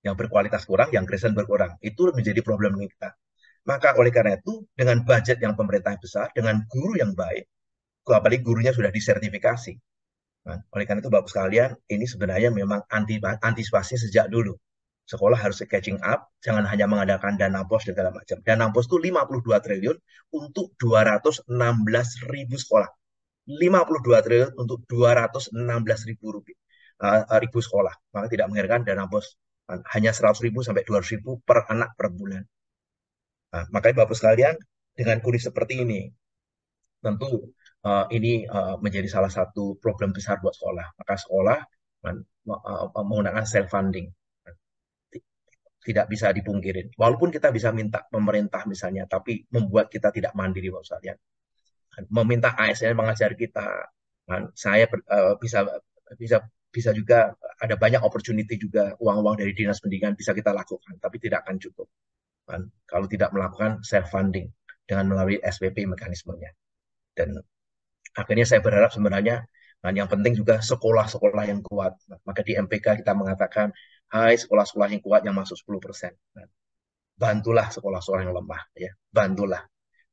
Yang berkualitas kurang, yang Kristen berkurang. Itu menjadi problem kita. Maka oleh karena itu, dengan budget yang pemerintah besar, dengan guru yang baik, apalagi gurunya sudah disertifikasi. Nah, oleh karena itu, Bapak sekalian, ini sebenarnya memang antisipasi sejak dulu. Sekolah harus catching up, jangan hanya mengadakan dana BOS dan segala macam. Dana BOS itu 52 triliun untuk 216.000 sekolah. 52 triliun untuk 216.000 sekolah. Maka tidak mengherankan dana BOS hanya 100.000 sampai 200.000 per anak per bulan. Nah, makanya Bapak sekalian, dengan kondisi seperti ini, tentu ini menjadi salah satu problem besar buat sekolah. Maka sekolah menggunakan self-funding. Tidak bisa dipungkirin. Walaupun kita bisa minta pemerintah misalnya, tapi membuat kita tidak mandiri, Bapak sekalian. Meminta ASN mengajar kita, saya bisa juga ada banyak opportunity juga, uang-uang dari dinas pendidikan bisa kita lakukan, tapi tidak akan cukup kalau tidak melakukan self-funding dengan melalui SPP mekanismenya. Dan akhirnya saya berharap sebenarnya yang penting juga sekolah-sekolah yang kuat. Maka di MPK kita mengatakan, hai sekolah-sekolah yang kuat yang masuk 10%. Bantulah sekolah-sekolah yang lemah, ya. Bantulah.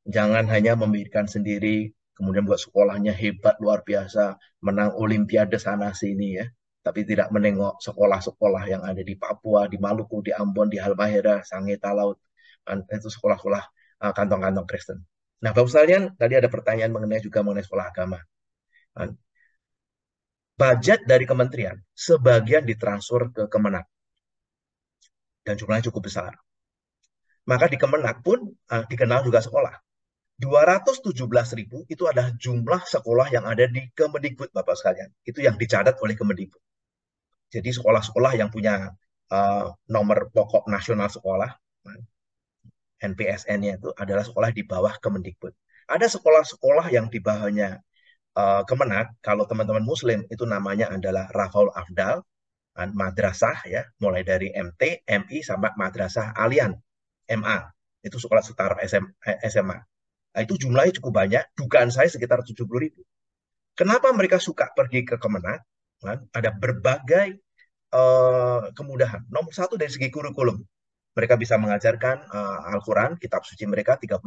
Jangan hanya memikirkan sendiri, kemudian buat sekolahnya hebat, luar biasa, menang olimpiade sana-sini, ya. Tapi tidak menengok sekolah-sekolah yang ada di Papua, di Maluku, di Ambon, di Halmahera, Sangita Laut. Itu sekolah-sekolah kantong-kantong Kristen. Nah, Bapak sekalian, tadi ada pertanyaan mengenai sekolah agama. Budget dari kementerian sebagian ditransfer ke Kemenak dan jumlahnya cukup besar. Maka di Kemenak pun dikenal juga sekolah. 217.000 itu adalah jumlah sekolah yang ada di Kemendikbud, Bapak sekalian. Itu yang dicatat oleh Kemendikbud. Jadi sekolah-sekolah yang punya nomor pokok nasional sekolah, NPSN-nya itu adalah sekolah di bawah Kemendikbud. Ada sekolah-sekolah yang di bawahnya Kemenak, kalau teman-teman Muslim itu namanya adalah Rafaul Afdal, madrasah, ya, mulai dari MT, MI sampai madrasah Alian, MA, itu sekolah setara SMA. Nah, itu jumlahnya cukup banyak, dugaan saya sekitar 70.000. Kenapa mereka suka pergi ke Kemenak? Ada berbagai kemudahan. Nomor satu dari segi kurikulum, mereka bisa mengajarkan Al-Quran, kitab suci mereka 30%,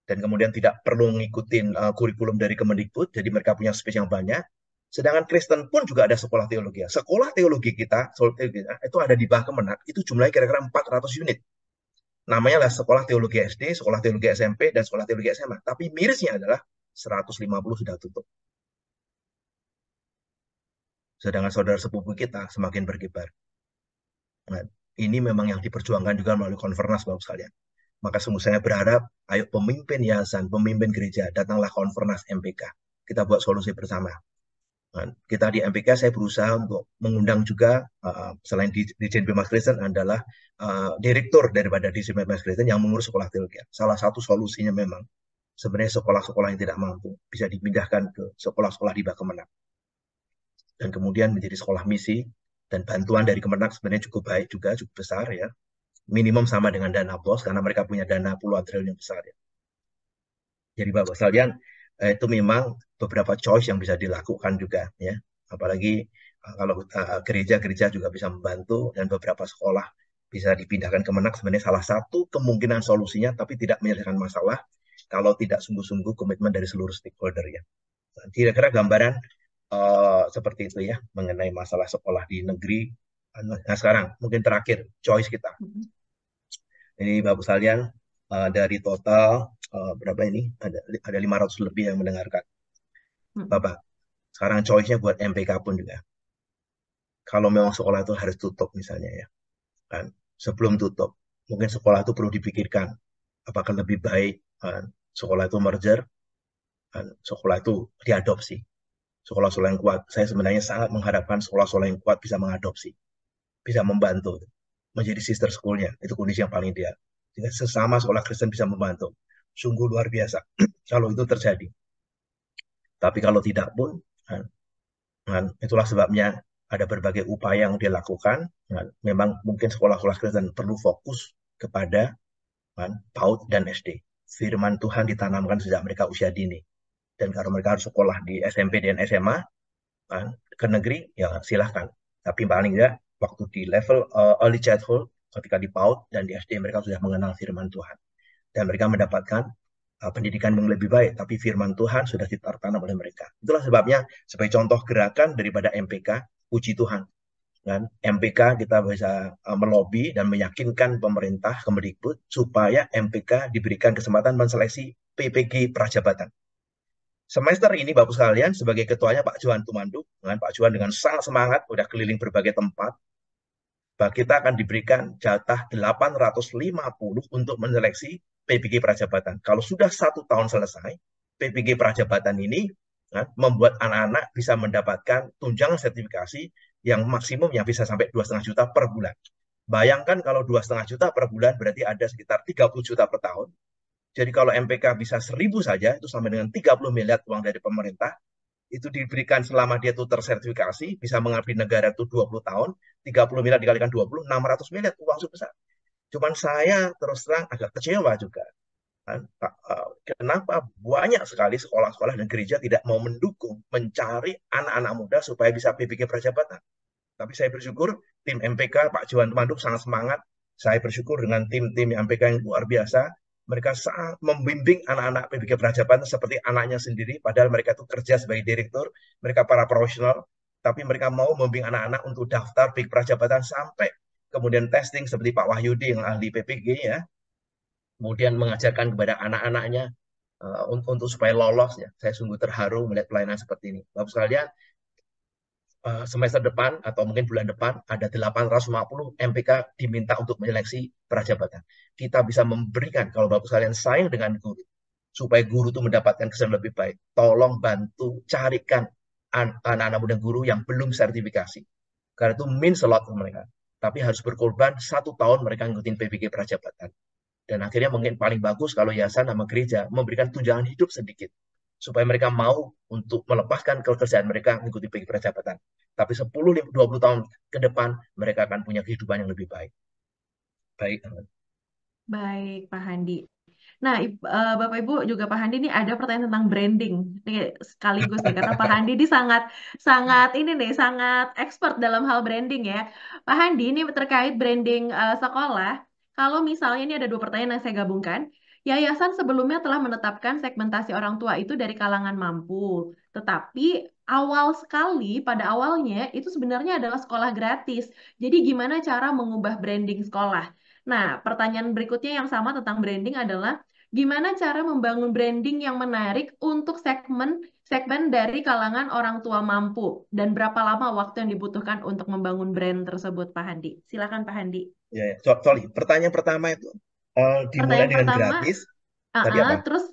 dan kemudian tidak perlu ngikutin kurikulum dari Kemendikbud, jadi mereka punya space yang banyak. Sedangkan Kristen pun juga ada sekolah teologi. Sekolah teologi kita itu ada di bawah Kemenak, itu jumlahnya kira-kira 400 unit. Namanya lah sekolah teologi SD, sekolah teologi SMP, dan sekolah teologi SMA. Tapi mirisnya adalah 150 sudah tutup. Sedangkan saudara sepupu kita semakin berkibar. Nah, ini memang yang diperjuangkan juga melalui Konfernas, Bapak sekalian. Maka sungguh saya berharap, ayo pemimpin yayasan, pemimpin gereja, datanglah Konfernas MPK. Kita buat solusi bersama. Kita di MPK, saya berusaha untuk mengundang juga, selain Dirjen Bimas Kristen, adalah direktur daripada Dirjen Bimas Kristen yang mengurus sekolah teologi. Salah satu solusinya memang, sebenarnya sekolah-sekolah yang tidak mampu bisa dipindahkan ke sekolah-sekolah di bawah Kemenak. Dan kemudian menjadi sekolah misi, dan bantuan dari Kemenak sebenarnya cukup baik juga, cukup besar, ya. Minimum sama dengan dana BOS, karena mereka punya dana puluhan triliun yang besar, ya. Jadi Bapak sekalian, itu memang beberapa choice yang bisa dilakukan juga, ya. Apalagi kalau gereja-gereja juga bisa membantu, dan beberapa sekolah bisa dipindahkan ke Kemenak. Sebenarnya salah satu kemungkinan solusinya, tapi tidak menyelesaikan masalah kalau tidak sungguh-sungguh komitmen dari seluruh stakeholder, ya. Kira-kira gambaran seperti itu, ya, mengenai masalah sekolah di negeri. Nah, sekarang mungkin terakhir choice kita. Ini Bapak sekalian, dari total berapa ini? Ada 500 lebih yang mendengarkan. Mm-mm. Bapak, sekarang choice-nya buat MPK pun juga. Kalau memang sekolah itu harus tutup misalnya ya, kan? Sebelum tutup, mungkin sekolah itu perlu dipikirkan apakah lebih baik sekolah itu merger, kan? Sekolah itu diadopsi. Sekolah-sekolah yang kuat, saya sebenarnya sangat mengharapkan sekolah-sekolah yang kuat bisa mengadopsi, bisa membantu menjadi sister school-nya. Itu kondisi yang paling ideal. Jika sesama sekolah Kristen bisa membantu, sungguh luar biasa kalau itu terjadi. Tapi kalau tidak pun, kan, itulah sebabnya ada berbagai upaya yang dilakukan. Kan. Memang mungkin sekolah-sekolah Kristen perlu fokus kepada kan, PAUD dan SD. Firman Tuhan ditanamkan sejak mereka usia dini. Dan kalau mereka harus sekolah di SMP dan SMA, kan, ke negeri, ya silahkan. Tapi paling tidak, waktu di level early childhood, ketika di PAUD dan di SD, mereka sudah mengenal firman Tuhan. Dan mereka mendapatkan pendidikan yang lebih baik, tapi firman Tuhan sudah ditanam oleh mereka. Itulah sebabnya, sebagai contoh gerakan daripada MPK, puji Tuhan. Dan MPK kita bisa melobi dan meyakinkan pemerintah Kemendikbud supaya MPK diberikan kesempatan menseleksi PPG Prajabatan. Semester ini Bapak sekalian sebagai ketuanya Pak Johan Tumanduk, dengan Pak Johan dengan sangat semangat udah keliling berbagai tempat, kita akan diberikan jatah 850 untuk menseleksi PPG Prajabatan. Kalau sudah 1 tahun selesai, PPG Prajabatan ini kan, membuat anak-anak bisa mendapatkan tunjangan sertifikasi yang maksimum yang bisa sampai 2,5 juta per bulan. Bayangkan kalau 2,5 juta per bulan berarti ada sekitar 30 juta per tahun. Jadi kalau MPK bisa 1.000 saja, itu sama dengan 30 miliar uang dari pemerintah, itu diberikan selama dia itu tersertifikasi, bisa mengabdi negara itu 20 tahun, 30 miliar dikalikan 20, 600 miliar uang sebesar. Cuman saya terus terang agak kecewa juga. Kenapa banyak sekali sekolah-sekolah dan gereja tidak mau mendukung, mencari anak-anak muda supaya bisa PPG Prajabatan. Tapi saya bersyukur tim MPK, Pak Johan Tumanduk sangat semangat. Saya bersyukur dengan tim-tim MPK yang luar biasa. Mereka sangat membimbing anak-anak PBG Prajabatan seperti anaknya sendiri, padahal mereka itu kerja sebagai direktur, mereka para profesional, tapi mereka mau membimbing anak-anak untuk daftar PBG Prajabatan sampai kemudian testing seperti Pak Wahyudi yang ahli PPG ya, kemudian mengajarkan kepada anak-anaknya untuk supaya lolos ya. Saya sungguh terharu melihat pelayanan seperti ini. Bapak sekalian, semester depan atau mungkin bulan depan ada 850 MPK diminta untuk menyeleksi prajabatan. Kita bisa memberikan, kalau Bapak sekalian sayang dengan guru, supaya guru itu mendapatkan kesan lebih baik, tolong bantu carikan anak-anak muda guru yang belum sertifikasi. Karena itu means a lot ke mereka. Tapi harus berkorban 1 tahun mereka ngikutin PPG prajabatan. Dan akhirnya mungkin paling bagus kalau yayasan sama gereja memberikan tunjangan hidup sedikit supaya mereka mau untuk melepaskan pekerjaan mereka mengikuti PPG Prajabatan. Tapi 10-20 tahun ke depan mereka akan punya kehidupan yang lebih baik. Baik. Baik, Pak Handi. Nah, Bapak Ibu juga Pak Handi ini ada pertanyaan tentang branding. Ini sekaligus nih karena Pak Handi ini sangat sangat ini nih sangat expert dalam hal branding ya. Pak Handi ini terkait branding sekolah. Kalau misalnya ini ada 2 pertanyaan yang saya gabungkan. Yayasan sebelumnya telah menetapkan segmentasi orang tua itu dari kalangan mampu. Tetapi awal sekali pada awalnya itu sebenarnya adalah sekolah gratis. Jadi gimana cara mengubah branding sekolah? Nah, pertanyaan berikutnya yang sama tentang branding adalah gimana cara membangun branding yang menarik untuk segmen dari kalangan orang tua mampu dan berapa lama waktu yang dibutuhkan untuk membangun brand tersebut, Pak Handi? Silakan, Pak Handi. Ya, ya. Sorry, pertanyaan pertama itu dimulai Pertanyaan dengan pertama, gratis. Tadi apa? terus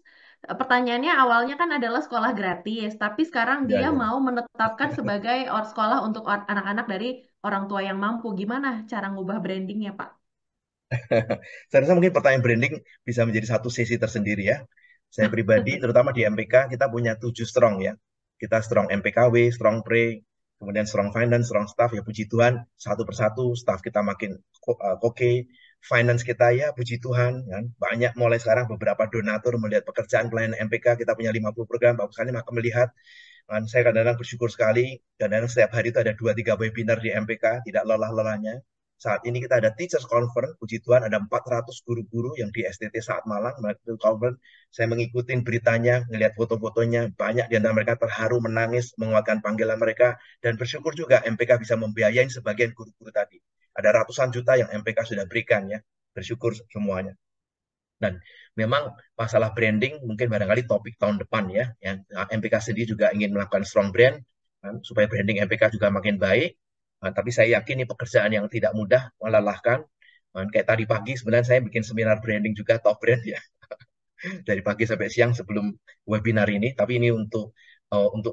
pertanyaannya awalnya kan adalah sekolah gratis, tapi sekarang Ya, dia ya. mau menetapkan sebagai sekolah untuk anak-anak dari orang tua yang mampu. Gimana cara ngubah brandingnya, Pak? Saya rasa mungkin pertanyaan branding bisa menjadi satu sesi tersendiri ya. Saya pribadi, terutama di MPK, kita punya 7 strong ya. Kita strong MPKW, strong pre, kemudian strong finance, strong staff, ya puji Tuhan, satu persatu staff kita makin oke. Finance kita ya puji Tuhan, kan. Banyak mulai sekarang beberapa donatur melihat pekerjaan pelayanan MPK, kita punya 50 program, Bapak sekali maka melihat, kan, saya kadang-kadang bersyukur sekali, kadang-kadang setiap hari itu ada 2-3 webinar di MPK, tidak lelah-lelahnya. Saat ini kita ada Teachers Conference, puji Tuhan ada 400 guru-guru yang di STT saat Malang, conference. Saya mengikuti beritanya, melihat foto-fotonya, banyak di antara mereka terharu, menangis, menguatkan panggilan mereka, dan bersyukur juga MPK bisa membiayai sebagian guru-guru tadi. Ada ratusan juta yang MPK sudah berikan ya. bersyukur semuanya. Dan memang masalah branding mungkin barangkali topik tahun depan ya. MPK sendiri juga ingin melakukan strong brand kan, supaya branding MPK juga makin baik. Tapi saya yakin ini pekerjaan yang tidak mudah, melelahkan. Kayak tadi pagi sebenarnya saya bikin seminar branding juga top brand ya dari pagi sampai siang sebelum webinar ini. Tapi ini untuk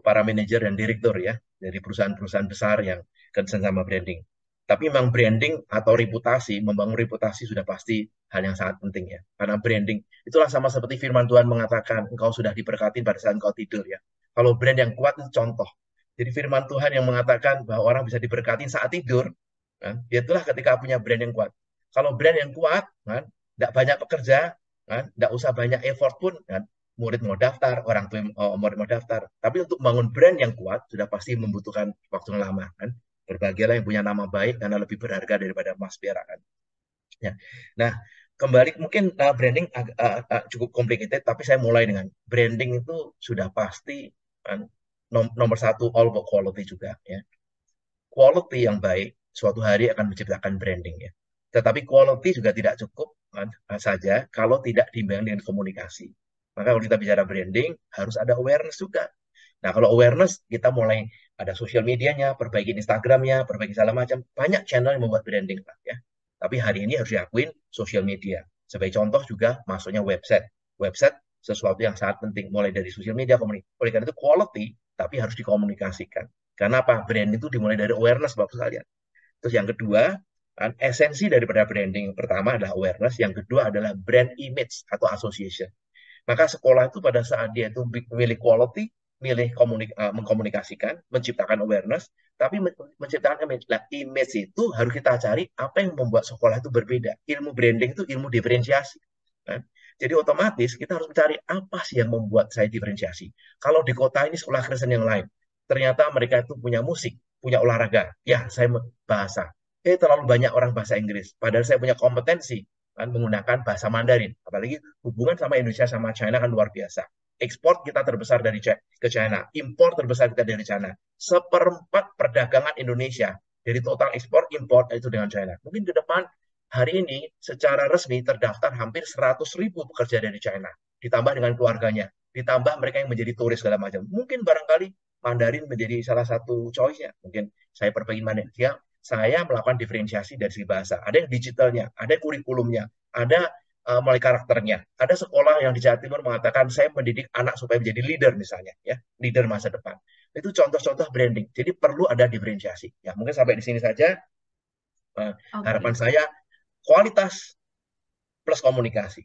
para manajer dan direktur ya dari perusahaan-perusahaan besar yang concern sama branding. Tapi memang branding atau reputasi, membangun reputasi sudah pasti hal yang sangat penting ya. Karena branding, itulah sama seperti firman Tuhan mengatakan, engkau sudah diberkati pada saat engkau tidur ya. Kalau brand yang kuat itu contoh. Jadi firman Tuhan yang mengatakan bahwa orang bisa diberkati saat tidur, kan? Itulah ketika punya brand yang kuat. Kalau brand yang kuat, kan, tidak banyak pekerja, kan, tidak usah banyak effort pun, kan, murid mau daftar, orang tua murid mau daftar. Tapi untuk membangun brand yang kuat sudah pasti membutuhkan waktu yang lama, kan. Berbahagialah yang punya nama baik karena lebih berharga daripada emas perak kan. Ya. Nah, kembali mungkin branding cukup complicated, tapi saya mulai dengan branding itu sudah pasti kan, nomor satu all about quality juga ya. Quality yang baik suatu hari akan menciptakan branding ya. Tetapi quality juga tidak cukup kan, saja kalau tidak diimbangi dengan komunikasi. Maka kalau kita bicara branding harus ada awareness juga. Nah, kalau awareness, kita mulai ada sosial medianya, perbaiki Instagramnya, perbaiki segala macam. Banyak channel yang membuat branding lah ya. Tapi hari ini harus diakuin sosial media. Sebagai contoh juga masuknya website. Website sesuatu yang sangat penting. Mulai dari sosial media, komunikasi. Oleh karena itu quality, tapi harus dikomunikasikan. Karena apa? Brand itu dimulai dari awareness, Bapak sekalian. Terus yang kedua, kan, esensi daripada branding pertama adalah awareness. Yang kedua adalah brand image atau association. Maka sekolah itu pada saat dia itu milih quality, milih mengkomunikasikan, menciptakan awareness, tapi menciptakan image. Nah, image itu harus kita cari apa yang membuat sekolah itu berbeda. Ilmu branding itu ilmu diferensiasi. Kan? Jadi otomatis kita harus mencari apa sih yang membuat saya diferensiasi. Kalau di kota ini sekolah Kristen yang lain, ternyata mereka itu punya musik, punya olahraga. Ya, saya bahasa. Terlalu banyak orang bahasa Inggris. Padahal saya punya kompetensi kan menggunakan bahasa Mandarin. Apalagi hubungan sama Indonesia sama China kan luar biasa. Ekspor kita terbesar dari ke China, impor terbesar kita dari China. Seperempat perdagangan Indonesia dari total ekspor impor itu dengan China. Mungkin ke depan hari ini secara resmi terdaftar hampir 100.000 pekerja dari China, ditambah dengan keluarganya, ditambah mereka yang menjadi turis segala macam. Mungkin barangkali Mandarin menjadi salah satu choice-nya. Mungkin saya perbaiki Mandarin. Saya melakukan diferensiasi dari segi bahasa. Ada yang digitalnya, ada kurikulumnya, ada mulai karakternya. Ada sekolah yang di Jawa Timur mengatakan saya mendidik anak supaya menjadi leader misalnya, ya, leader masa depan. Itu contoh-contoh branding. Jadi perlu ada diferensiasi. Ya, mungkin sampai di sini saja. Harapan saya kualitas plus komunikasi.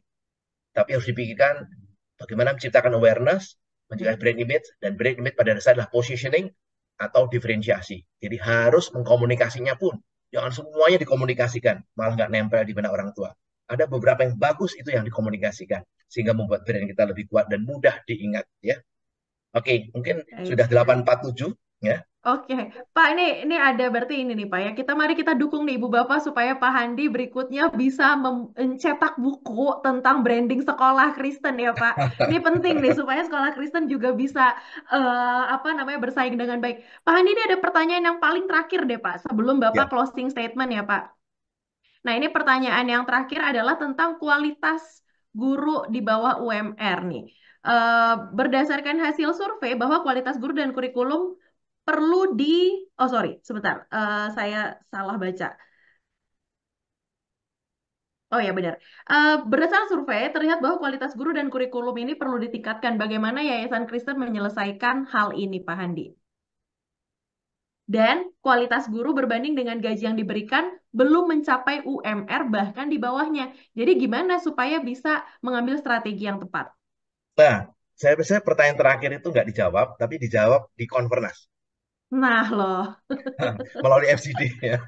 Tapi harus dipikirkan bagaimana menciptakan awareness, menciptakan brand image, dan brand image pada dasarnya adalah positioning atau diferensiasi. Jadi harus mengkomunikasinya pun. Jangan semuanya dikomunikasikan, malah nggak nempel di benak orang tua. Ada beberapa yang bagus itu yang dikomunikasikan, sehingga membuat brand kita lebih kuat dan mudah diingat. Ya, oke, mungkin sudah 847 ya. Oke, Pak, ini ada berarti ini nih Pak ya. Mari kita dukung nih Ibu Bapak supaya Pak Handi berikutnya bisa mencetak buku tentang branding sekolah Kristen ya Pak. Ini penting nih supaya sekolah Kristen juga bisa bersaing dengan baik. Pak Handi, ini ada pertanyaan yang paling terakhir deh Pak sebelum Bapak closing statement ya Pak. Nah, ini pertanyaan yang terakhir adalah tentang kualitas guru di bawah UMR nih. Berdasarkan hasil survei bahwa kualitas guru dan kurikulum perlu sebentar, saya salah baca. Oh ya benar. Berdasarkan survei terlihat bahwa kualitas guru dan kurikulum ini perlu ditingkatkan. Bagaimana Yayasan Kristen menyelesaikan hal ini, Pak Handi? Dan kualitas guru berbanding dengan gaji yang diberikan belum mencapai UMR bahkan di bawahnya. Jadi gimana supaya bisa mengambil strategi yang tepat? Nah, saya pertanyaan terakhir itu nggak dijawab, tapi dijawab di Konvernas. Nah loh. Melalui FCD ya.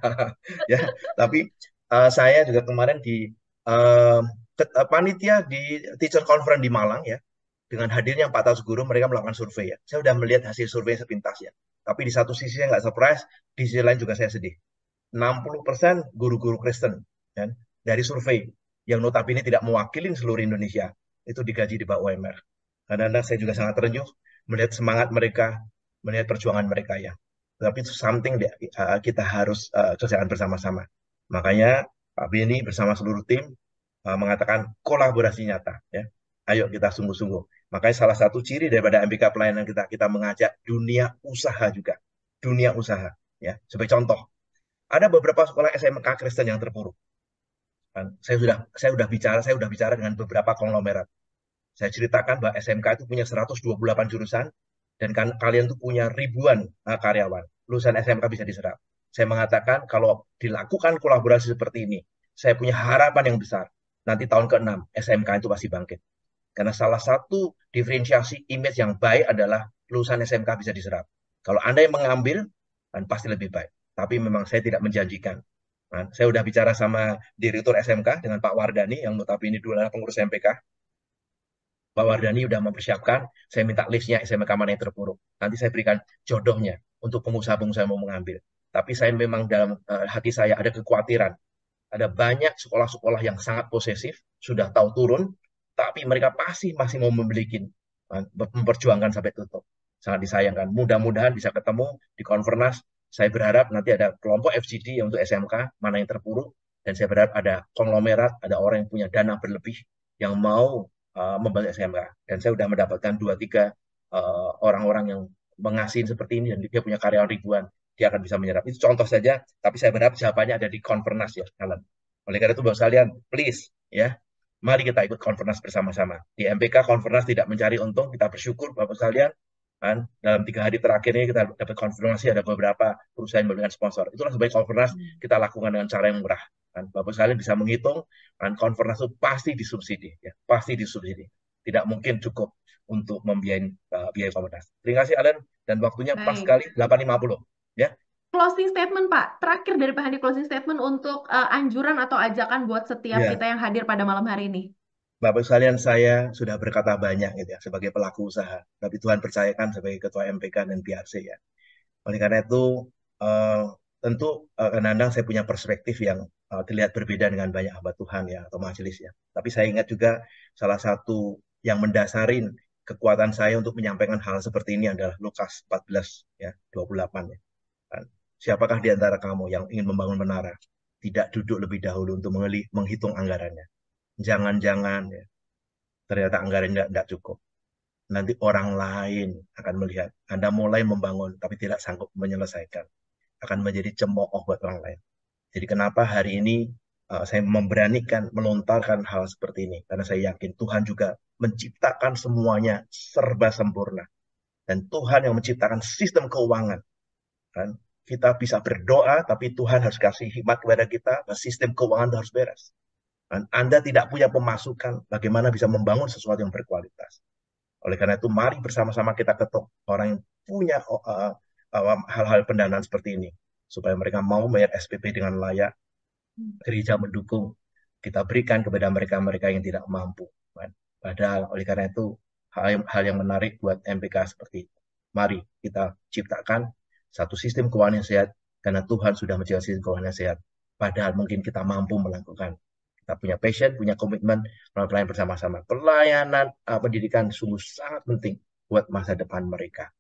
Ya, tapi saya juga kemarin di panitia di Teacher Conference di Malang ya, dengan hadirnya 400 guru mereka melakukan survei ya. Saya sudah melihat hasil survei sepintas ya. Tapi di satu sisi saya nggak surprise, di sisi lain juga saya sedih. 60% guru-guru Kristen kan, dari survei yang notabene tidak mewakili seluruh Indonesia itu digaji di bawah UMR. Kadang-kadang saya juga sangat terenyuh melihat semangat mereka, melihat perjuangan mereka ya. Tapi itu something kita harus kerjakan bersama-sama. Makanya Pak Beni bersama seluruh tim mengatakan kolaborasi nyata, ya. Ayo kita sungguh-sungguh. Makanya salah satu ciri daripada MPK pelayanan kita mengajak dunia usaha juga, dunia usaha, ya. Sebagai contoh, ada beberapa sekolah SMK Kristen yang terpuruk. Kan, saya udah bicara dengan beberapa konglomerat. Saya ceritakan bahwa SMK itu punya 128 jurusan dan kalian tuh punya ribuan karyawan. Lulusan SMK bisa diserap. Saya mengatakan kalau dilakukan kolaborasi seperti ini, saya punya harapan yang besar. Nanti tahun ke-6 SMK itu pasti bangkit. Karena salah satu diferensiasi image yang baik adalah lulusan SMK bisa diserap. Kalau Anda yang mengambil, kan pasti lebih baik. Tapi memang saya tidak menjanjikan. Nah, saya sudah bicara sama Direktur SMK dengan Pak Wardani, yang notabene dulu adalah pengurus MPK. Pak Wardani sudah mempersiapkan, saya minta listnya SMK mana yang terpuruk. Nanti saya berikan jodohnya untuk pengusaha-pengusaha yang mau mengambil. Tapi saya memang dalam hati saya ada kekhawatiran. Ada banyak sekolah-sekolah yang sangat posesif, sudah tahu turun, tapi mereka pasti masih mau memperjuangkan sampai tutup. Sangat disayangkan. Mudah-mudahan bisa ketemu di Konfernas. Saya berharap nanti ada kelompok FGD untuk SMK, mana yang terpuruk, dan saya berharap ada konglomerat, ada orang yang punya dana berlebih, yang mau membantu SMK. Dan saya sudah mendapatkan 2-3 orang-orang yang mengasihin seperti ini, dan dia punya karyawan ribuan, dia akan bisa menyerap. Itu contoh saja, tapi saya berharap jawabannya ada di Konfernas, ya, Alan. Oleh karena itu, Bapak sekalian, please, ya, mari kita ikut Konfernas bersama-sama. Di MPK, Konfernas tidak mencari untung, kita bersyukur, Bapak sekalian, kan, dalam 3 hari terakhir ini kita dapat konfirmasi ada beberapa perusahaan yang memberikan sponsor. Itulah sebagai Konfernas kita lakukan dengan cara yang murah. Kan, Bapak sekalian bisa menghitung, kan, Konfernas itu pasti disubsidi, ya, pasti disubsidi. Tidak mungkin cukup untuk membiayai biaya Konfernas. Terima kasih, Alan, dan waktunya pas sekali 8.50. Ya. Closing statement, Pak. Terakhir dari Pak Handi, closing statement untuk anjuran atau ajakan buat setiap kita yang hadir pada malam hari ini. Bapak sekalian, saya sudah berkata banyak gitu ya sebagai pelaku usaha, tapi Tuhan percayakan sebagai ketua MPK dan PRC, ya. Oleh karena itu tentu kadang-kadang saya punya perspektif yang terlihat berbeda dengan banyak hamba Tuhan, ya, atau majelis, ya. Tapi saya ingat juga salah satu yang mendasarin kekuatan saya untuk menyampaikan hal seperti ini adalah Lukas 14, ya, 28, ya. Siapakah di antara kamu yang ingin membangun menara tidak duduk lebih dahulu untuk menghitung anggarannya? Jangan-jangan, ya, ternyata anggarannya tidak cukup. Nanti orang lain akan melihat Anda mulai membangun tapi tidak sanggup menyelesaikan. Akan menjadi cemooh buat orang lain. Jadi kenapa hari ini saya memberanikan melontarkan hal seperti ini? Karena saya yakin Tuhan juga menciptakan semuanya serba sempurna. Dan Tuhan yang menciptakan sistem keuangan. Kan? Kita bisa berdoa, tapi Tuhan harus kasih hikmat kepada kita, bahwa sistem keuangan harus beres. Dan Anda tidak punya pemasukan, bagaimana bisa membangun sesuatu yang berkualitas. Oleh karena itu, mari bersama-sama kita ketuk orang yang punya hal-hal pendanaan seperti ini, supaya mereka mau bayar SPP dengan layak, gereja mendukung, kita berikan kepada mereka-mereka yang tidak mampu. Padahal, oleh karena itu, hal yang menarik buat MPK seperti itu. Mari kita ciptakan satu sistem keuangan yang sehat, karena Tuhan sudah menciptakan sistem keuangan yang sehat. Padahal mungkin kita mampu melakukan. Kita punya passion, punya komitmen, pelayanan bersama-sama. Pelayanan pendidikan sungguh sangat penting buat masa depan mereka.